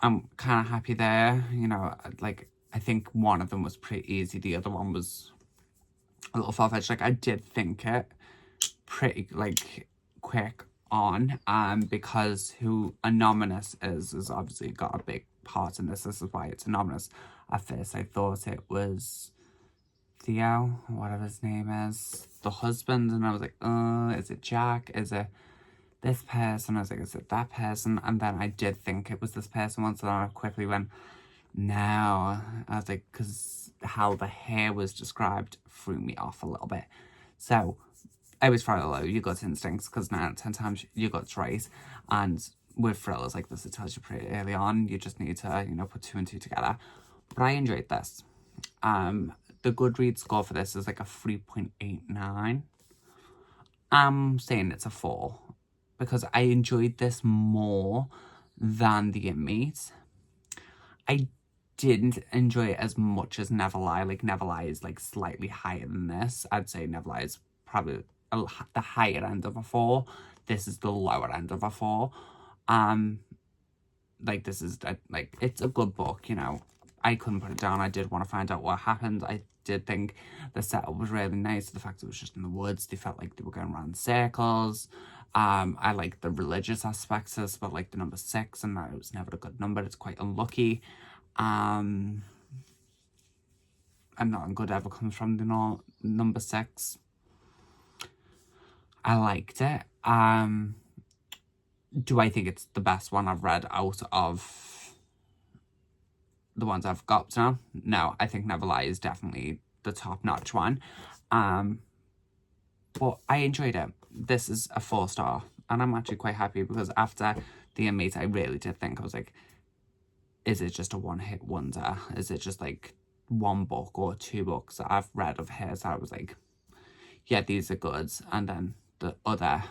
I'm kind of happy there. You know, like, I think one of them was pretty easy. The other one was a little far-fetched. Like, I did think it pretty, like, quick on, because who Anonymous is obviously got a big part in this. This is why it's Anonymous. At first, I thought it was Theo, whatever his name is, the husband, and I was like, is it Jack? Is it this person? I was like, is it that person? And then I did think it was this person once, and then I quickly went, no. I was like, because how the hair was described threw me off a little bit. So I was Frida, you got instincts, because 9 out of 10 times you got right. And with thrillers like this, it tells you pretty early on. You just need to, you know, put 2 and 2 together. But I enjoyed this. The Goodreads score for this is like a 3.89. I'm saying it's a 4 because I enjoyed this more than The Inmate. I didn't enjoy it as much as Never Lie. Like, Never Lie is like slightly higher than this. I'd say Never Lie is probably the higher end of a 4. This is the lower end of a 4. Like, this is like, it's a good book, you know. I couldn't put it down. I did want to find out what happened. I did think the setup was really nice. The fact it was just in the woods, they felt like they were going around in circles. I like the religious aspects of this, but like the number 6, and that it was never a good number. It's quite unlucky. And nothing good ever comes from the number 6. I liked it. Do I think it's the best one I've read out of the ones I've got now? No, I think Never Lie is definitely the top-notch one. But I enjoyed it. This is a 4-star, and I'm actually quite happy because after The Inmate, I really did think, I was like, is it just a one-hit wonder? Is it just like 1 book or 2 books that I've read of hers? I was like, yeah, these are good. And then the other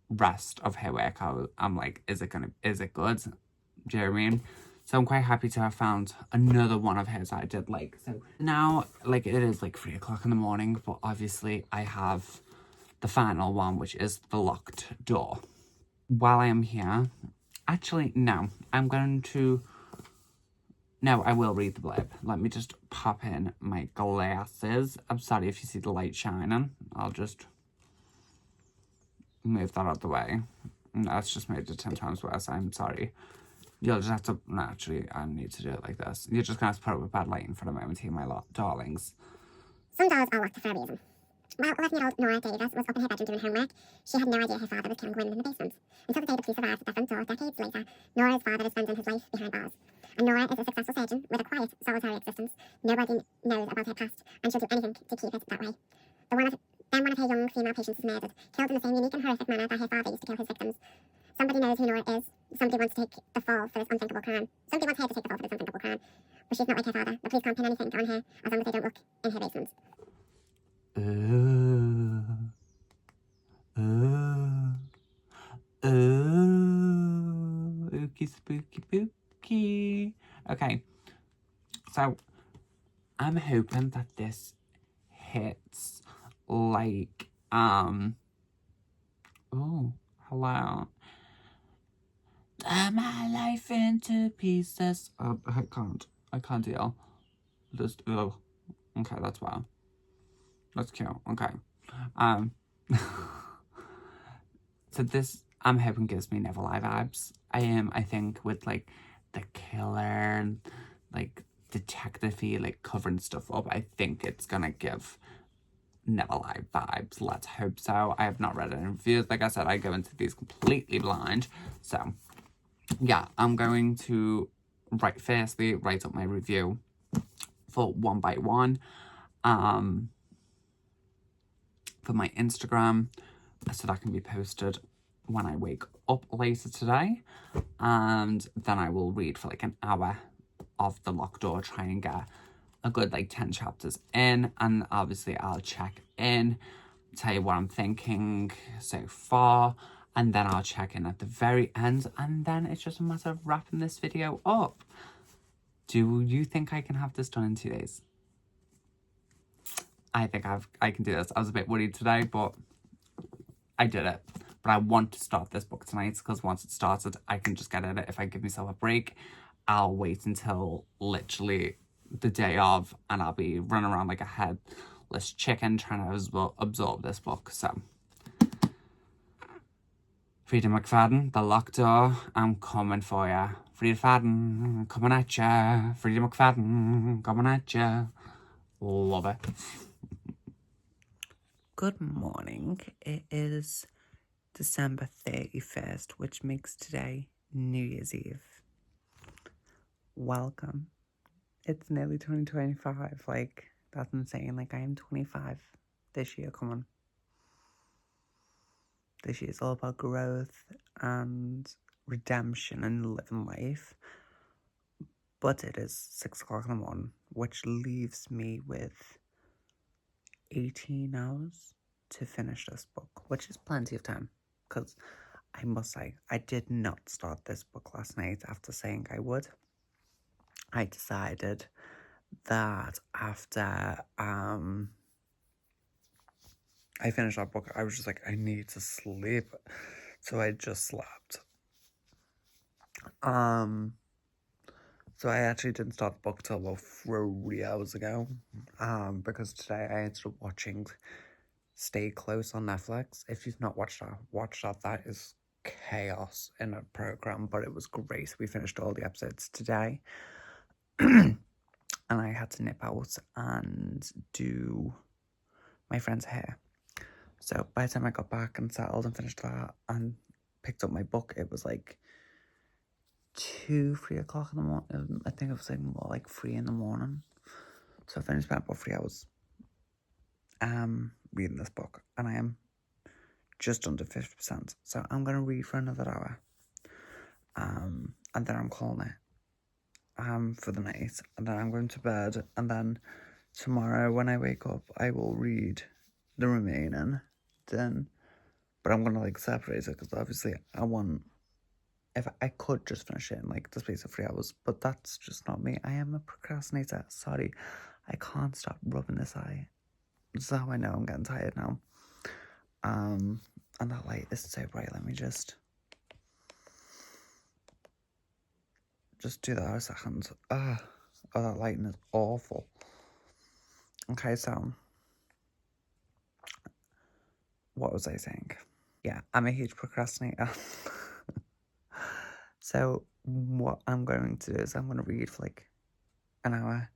rest of her work, I'm like, is it good? Do you know what I mean? So I'm quite happy to have found another one of his that I did like. So now, like, it is like 3 o'clock in the morning, but obviously I have the final one, which is The Locked Door. While I am here, actually, no, I'm going to, no, I will read the blurb. Let me just pop in my glasses. I'm sorry if you see the light shining. I'll just move that out of the way. That's just made it 10 times worse. I'm sorry. You'll just have to, no, actually, I need to do it like this. You're just going to have to put up with bad lighting for a moment here, my darlings. Some doors are locked for a reason. While 11-year-old Nora Davis was up in her bedroom doing homework, she had no idea her father was killing women in the basement. Until the day the police arrived at their front door decades later, Nora's father is spending his life behind bars. And Nora is a successful surgeon with a quiet, solitary existence. Nobody knows about her past, and she'll do anything to keep it that way. Then one of her young female patients is murdered, killed in the same unique and horrific manner that her father used to kill his victims. Somebody knows who Nora is. Somebody wants to take the fall for this unthinkable crime. Somebody wants her to take the fall for this unthinkable crime. But she's not like her father. The police can't pin anything on her as long as they don't look in her basement. Ookie spooky spooky. Okay, so I'm hoping that this hits like oh, hello. Tear my life into pieces. I can't deal. Just okay, that's wow. That's cute. Okay. So this, I'm hoping, gives me Never Lie vibes. I think with like the killer and like detective-y, like covering stuff up, I think it's gonna give Never Lie vibes. Let's hope so. I have not read any reviews. Like I said, I go into these completely blind. So yeah, I'm going to write up my review for One by One. For my Instagram, so that can be posted when I wake up later today, and then I will read for like an hour of The Locked Door, try and get a good like 10 chapters in, and obviously I'll check in, tell you what I'm thinking so far, and then I'll check in at the very end, and then it's just a matter of wrapping this video up. Do you think I can have this done in 2 days? I think I can do this. I was a bit worried today, but I did it. But I want to start this book tonight because once it's started, I can just get at it. If I give myself a break, I'll wait until literally the day of, and I'll be running around like a headless chicken trying to absorb this book. So, Freida McFadden, The Locked Door, I'm coming for ya. Freida McFadden, coming at ya. Freida McFadden, coming at ya. Love it. Good morning. It is December 31st, which makes today New Year's Eve. Welcome. It's nearly 2025. Like, that's insane. Like, I am 25 this year. Come on. This year is all about growth and redemption and living life. But it is 6 o'clock in the morning, which leaves me with 18 hours to finish this book, which is plenty of time, because I must say, I did not start this book last night after saying I would. I decided that after I finished that book, I was just like, I need to sleep, so I just slept. So I actually didn't start the book till about 3 hours ago, because today I ended up watching Stay Close on Netflix. If you've not watched that, watch that. That is chaos in a program, but it was great. We finished all the episodes today, and I had to nip out and do my friend's hair. So by the time I got back and settled and finished that and picked up my book, it was like 3 o'clock in the morning. I think it was like more like 3 in the morning. So I finished about 3 hours reading this book, and I am just under 50%. So I'm gonna read for another hour, and then I'm calling it for the night, and then I'm going to bed, and then tomorrow when I wake up I will read the remaining then, but I'm gonna like separate it because obviously I want if I could just finish it in like the space of 3 hours, but that's just not me. I am a procrastinator. Sorry, I can't stop rubbing this eye. This is how I know I'm getting tired now. And that light is so bright. Let me just do that a second. Oh, that lighting is awful. Okay, so what was I saying? Yeah, I'm a huge procrastinator. So what I'm going to do is I'm going to read for like an hour.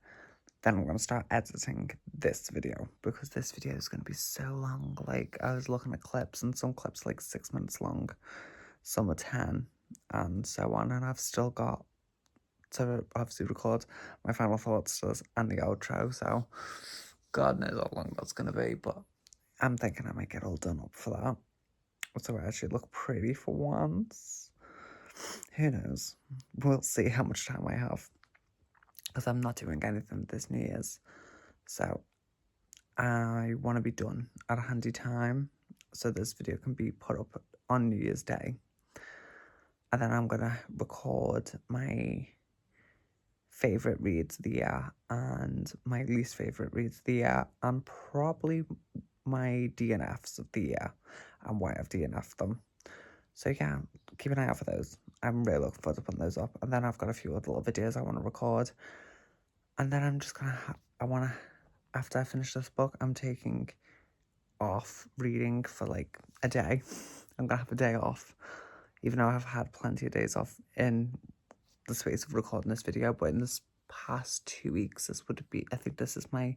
Then I'm going to start editing this video because this video is going to be so long. Like, I was looking at clips and some clips like 6 minutes long, some are 10 and so on. And I've still got to obviously record my final thoughts and the outro. So God knows how long that's going to be, but I'm thinking I might get all done up for that. So I actually look pretty for once. Who knows? We'll see how much time I have. Because I'm not doing anything this New Year's. So I want to be done at a handy time so this video can be put up on New Year's Day. And then I'm going to record my favourite reads of the year and my least favourite reads of the year and probably my DNFs of the year and why I've DNF'd them. So yeah, keep an eye out for those. I'm really looking forward to putting those up. And then I've got a few other little videos I want to record. And then I'm just going to, after I finish this book, I'm taking off reading for like a day. I'm going to have a day off, even though I've had plenty of days off in the space of recording this video. But in this past 2 weeks, I think this is my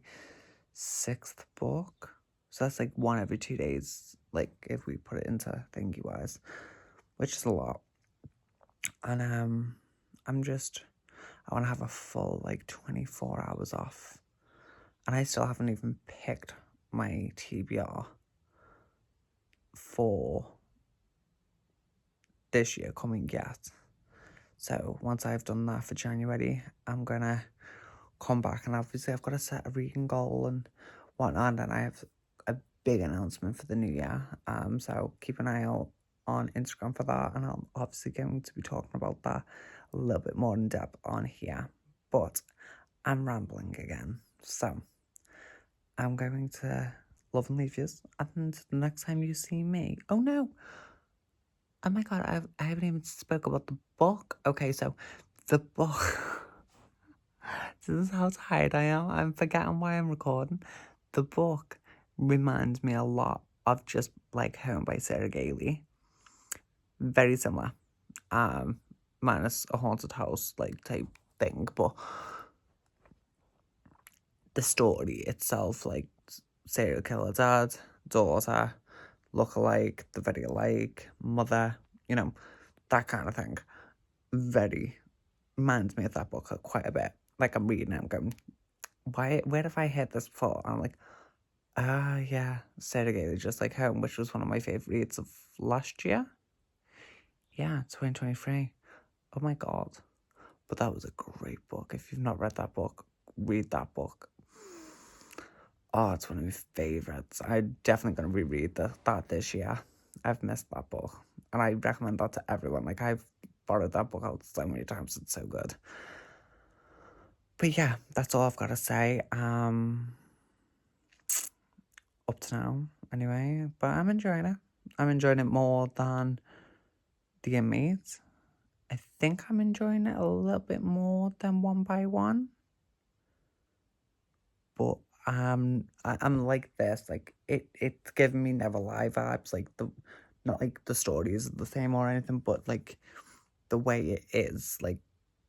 6th book. So that's like one every 2 days, like if we put it into thingy wise, which is a lot. And I want to have a full like 24 hours off. And I still haven't even picked my TBR for this year coming yet. So once I've done that for January, I'm going to come back, and obviously I've got to set a reading goal and whatnot, and I have a big announcement for the new year. So keep an eye out on Instagram for that, and I'm obviously going to be talking about that a little bit more in depth on here. But I'm rambling again, so I'm going to love and leave you, and the next time you see me, oh my god, I haven't even spoke about the book. Okay, so the book. This is how tired I am. I'm forgetting why I'm recording. The book reminds me a lot of Just Like Home by Sarah Gailey. Very similar. Minus a haunted house like type thing, but the story itself, like serial killer dad, daughter, look-alike, the very alike, mother, that kind of thing. Very reminds me of that book quite a bit. Like, I'm reading it, I'm going, where have I heard this before? And I'm like, yeah, Sarah Gailey, Just Like Home, which was one of my favourite reads of last year. Yeah, 2023. Oh my god. But that was a great book. If you've not read that book, read that book. Oh, it's one of my favourites. I'm definitely going to reread that this year. I've missed that book. And I recommend that to everyone. Like, I've borrowed that book out so many times. It's so good. But yeah, that's all I've got to say. Up to now, anyway. But I'm enjoying it. I'm enjoying it more than The Inmates. I think I'm enjoying it a little bit more than One by One. But I'm like this, like it's giving me Never Lie vibes, like not like the story is the same or anything, but like the way it is, like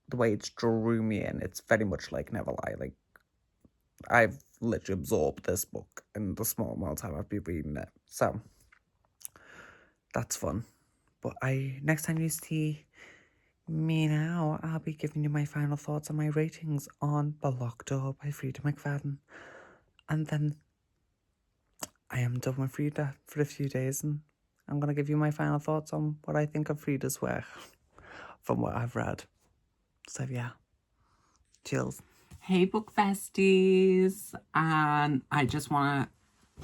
the way it's drew me in, it's very much like Never Lie. Like, I've literally absorbed this book in the small amount of time I've been reading it, so that's fun. But next time you see me now, I'll be giving you my final thoughts on my ratings on The Locked Door by Freida McFadden. And then I am done with Freida for a few days, and I'm going to give you my final thoughts on what I think of Freida's work from what I've read. So yeah, chills. Hey book festies, and I just want to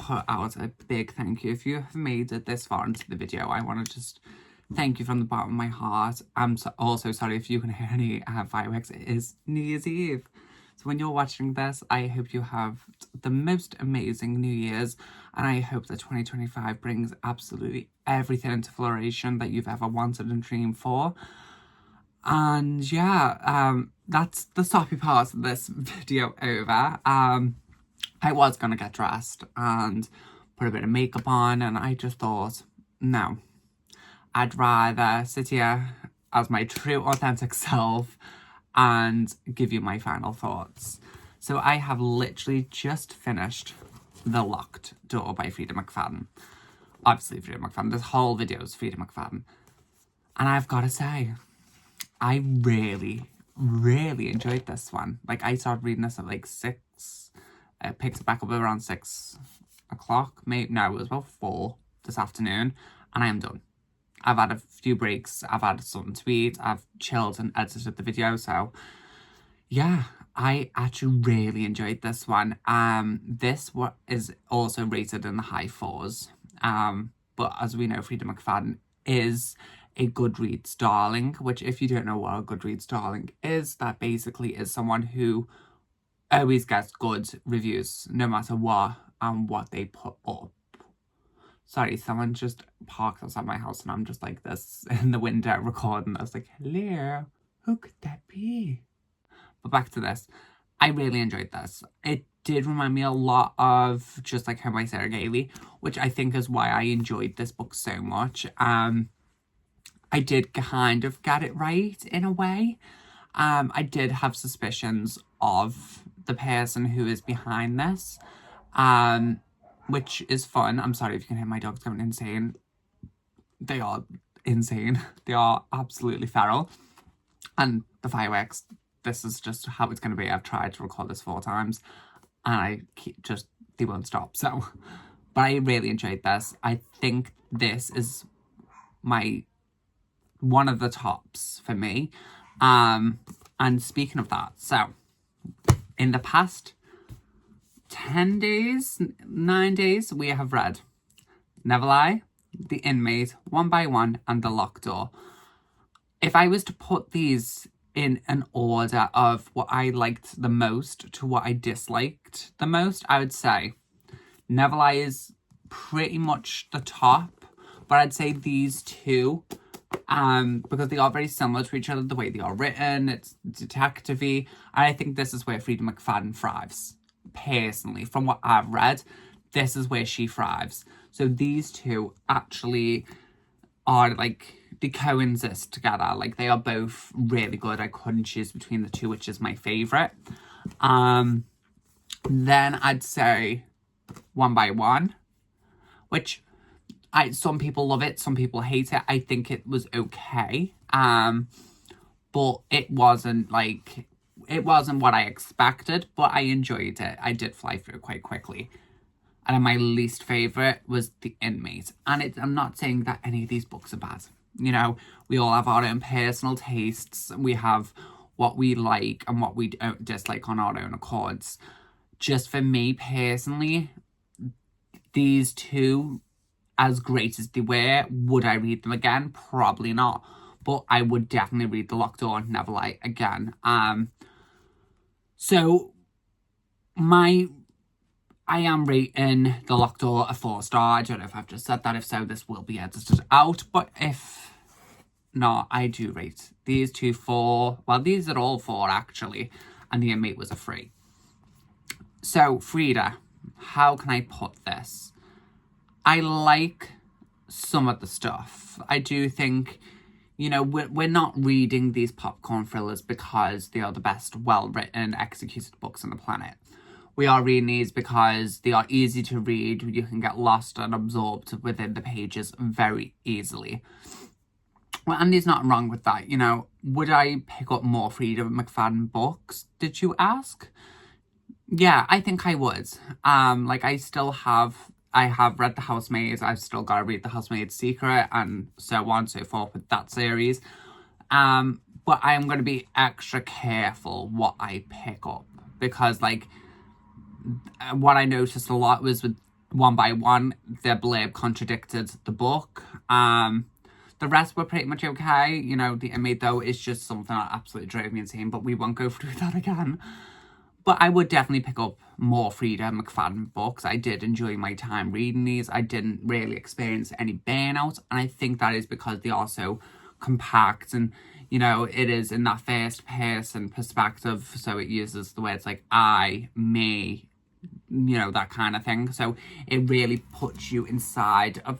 put out a big thank you. If you have made it this far into the video, I want to just thank you from the bottom of my heart. I'm also sorry if you can hear any fireworks. It is New Year's Eve. So when you're watching this, I hope you have the most amazing New Year's, and I hope that 2025 brings absolutely everything into flourishing that you've ever wanted and dreamed for. And yeah, that's the soppy part of this video over. I was gonna get dressed and put a bit of makeup on, and I just thought, no, I'd rather sit here as my true authentic self and give you my final thoughts. So I have literally just finished The Locked Door by Freida McFadden. Obviously Freida McFadden, this whole video is Freida McFadden. And I've got to say, I really, really enjoyed this one. Like, I started reading this at like 6. I picked it back up around 6 o'clock. Maybe, no, it was about 4 this afternoon. And I am done. I've had a few breaks. I've had something to eat. I've chilled and edited the video. So, yeah, I actually really enjoyed this one. This is also rated in the high 4s. But as we know, Freida McFadden is a Goodreads darling, which if you don't know what a Goodreads darling is, that basically is someone who always gets good reviews, no matter what and what they put up. Sorry, someone just parked outside my house and I'm just like this in the window recording. I was like, hello, who could that be? But back to this. I really enjoyed this. It did remind me a lot of Just Like Her by Sarah Gailey, which I think is why I enjoyed this book so much. I did kind of get it right in a way. I did have suspicions of the person who is behind this. Which is fun. I'm sorry if you can hear my dogs going insane. They are insane. They are absolutely feral. And the fireworks, this is just how it's going to be. I've tried to record this 4 times and they won't stop. So, but I really enjoyed this. I think this is one of the tops for me. And speaking of that, so in the past 10 days, 9 days, we have read Never Lie, The Inmate, One by One, and The Locked Door. If I was to put these in an order of what I liked the most to what I disliked the most, I would say Never Lie is pretty much the top, but I'd say these two, because they are very similar to each other, the way they are written, it's detective-y, and I think this is where Freida McFadden thrives. Personally, from what I've read, this is where she thrives. So these two actually are like, they coexist together. Like, they are both really good. I couldn't choose between the two, which is my favourite. Then I'd say One by One, which some people love it, some people hate it. I think it was okay. But it wasn't what I expected, but I enjoyed it. I did fly through quite quickly. And then my least favourite was The Inmate. And I'm not saying that any of these books are bad. You know, we all have our own personal tastes. We have what we like and what we don't dislike on our own accords. Just for me personally, these two, as great as they were, would I read them again? Probably not. But I would definitely read The Locked Door and Never Lie again. So, I am rating The Locked Door a 4-star. I don't know if I've just said that. If so, this will be edited out. But if not, I do rate these two 4. Well, these are all 4, actually. And The Inmate was a 3. So, Freida, how can I put this? I like some of the stuff. I do think, you know, we're not reading these popcorn thrillers because they are the best well-written, executed books on the planet. We are reading these because they are easy to read. You can get lost and absorbed within the pages very easily. Well, and there's nothing wrong with that, you know. Would I pick up more Freida McFadden books, did you ask? Yeah, I think I would. Like, I have read The Housemaid. I've still got to read The Housemaid's Secret and so on and so forth with that series. But I am going to be extra careful what I pick up because, like, what I noticed a lot was with One by One, their blurb contradicted the book. The The rest were pretty much okay. You know, The Inmate, though, is just something that absolutely drove me insane, but we won't go through that again. But I would definitely pick up more Freida McFadden books. I did enjoy my time reading these. I didn't really experience any burnout. And I think that is because they are so compact, and, you know, it is in that first person perspective. So it uses the words like I, me, you know, that kind of thing. So it really puts you inside of,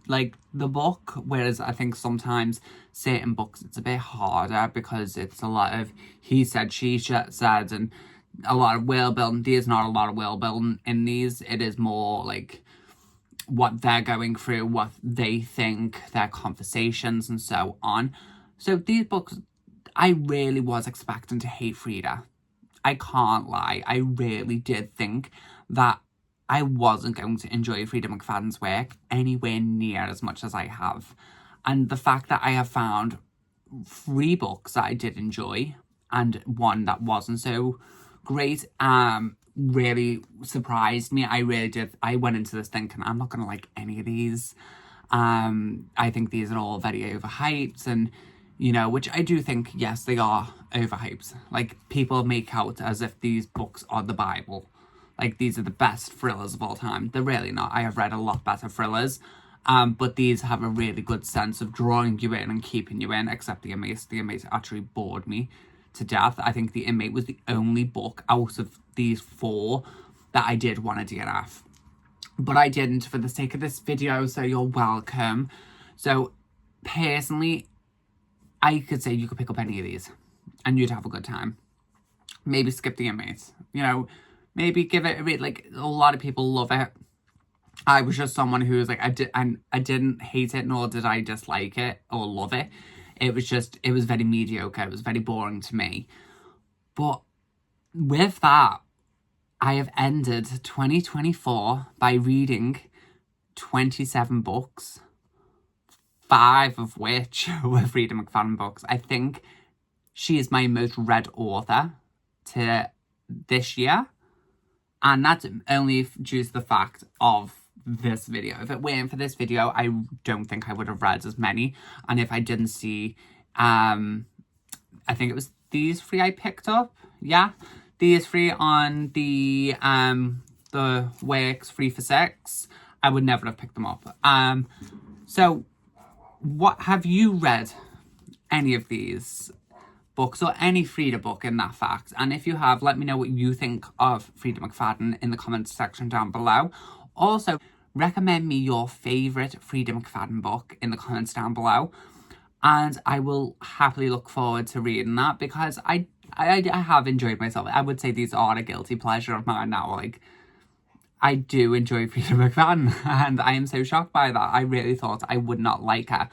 like, the book. Whereas I think sometimes certain books, it's a bit harder because it's a lot of he said, she said, and a lot of world building. There's not a lot of world building in these. It is more like what they're going through, what they think, their conversations, and so on. So these books, I really was expecting to hate Freida. I can't lie. I really did think that I wasn't going to enjoy Freida McFadden's work anywhere near as much as I have. And the fact that I have found 3 books that I did enjoy and one that wasn't so great really surprised me. I really did. I went into this thinking I'm not gonna like any of these. I think these are all very overhyped, and, you know, which I do think, yes, they are overhyped. Like, people make out as if these books are the Bible, like these are the best thrillers of all time. They're really not. I have read a lot better thrillers, but these have a really good sense of drawing you in and keeping you in, except The Inmate. The Inmate actually bored me to death. I think The Inmate was the only book out of these 4 that I did want to DNF. But I didn't for the sake of this video, so you're welcome. So, personally, I could say you could pick up any of these and you'd have a good time. Maybe skip The Inmate. You know, maybe give it a read. Like, a lot of people love it. I was just someone who was like, I didn't hate it, nor did I dislike it or love it. It was just, it was very mediocre. It was very boring to me. But with that, I have ended 2024 by reading 27 books, 5 of which were Freida McFadden books. I think she is my most read author to this year. And that's only due to the fact of this video. If it weren't for this video, I don't think I would have read as many. And if I didn't see, I think it was these 3 I picked up. Yeah, these 3 on the Works 3 for 6. I would never have picked them up. So what have you read any of these books or any Freida book in that fact? And if you have, let me know what you think of Freida McFadden in the comments section down below. Also, recommend me your favourite Freida McFadden book in the comments down below, and I will happily look forward to reading that, because I have enjoyed myself. I would say these are a guilty pleasure of mine now. Like, I do enjoy Freida McFadden, and I am so shocked by that. I really thought I would not like her,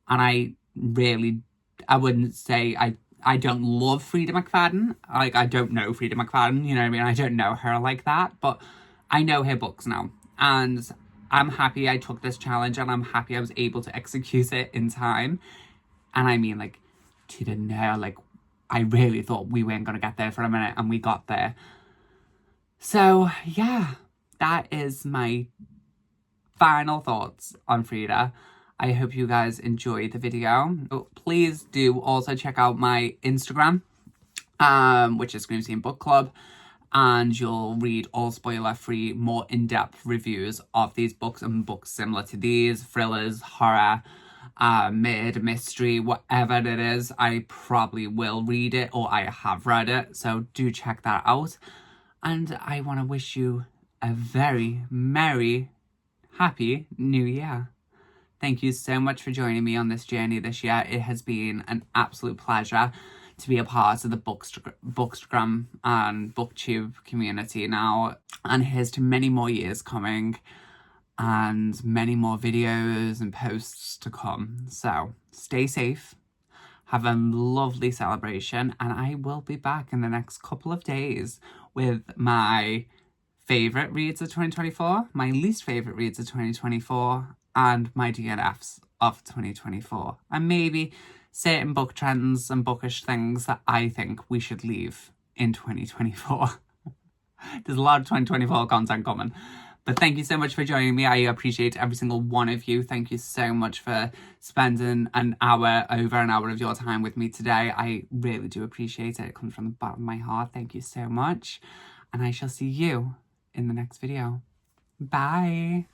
and I wouldn't say I don't love Freida McFadden. Like, I don't know Freida McFadden, you know what I mean? I don't know her like that, but I know her books now. And I'm happy I took this challenge, and I'm happy I was able to execute it in time. And I mean, like, to the nail. Like, I really thought we weren't going to get there for a minute, and we got there. So, yeah, that is my final thoughts on Freida. I hope you guys enjoyed the video. Oh, please do also check out my Instagram, which is Scream Scene Book Club, and you'll read all spoiler-free, more in-depth reviews of these books and books similar to these, thrillers, horror, murder, mystery, whatever it is. I probably will read it, or I have read it, so do check that out. And I want to wish you a very merry, happy New Year. Thank you so much for joining me on this journey this year. It has been an absolute pleasure to be a part of the Bookstagram and BookTube community now. And here's to many more years coming, and many more videos and posts to come. So stay safe, have a lovely celebration, and I will be back in the next couple of days with my favourite reads of 2024, my least favourite reads of 2024, and my DNFs of 2024. And maybe certain book trends and bookish things that I think we should leave in 2024. There's a lot of 2024 content coming. But thank you so much for joining me. I appreciate every single one of you. Thank you so much for spending over an hour of your time with me today. I really do appreciate it. It comes from the bottom of my heart. Thank you so much. And I shall see you in the next video. Bye.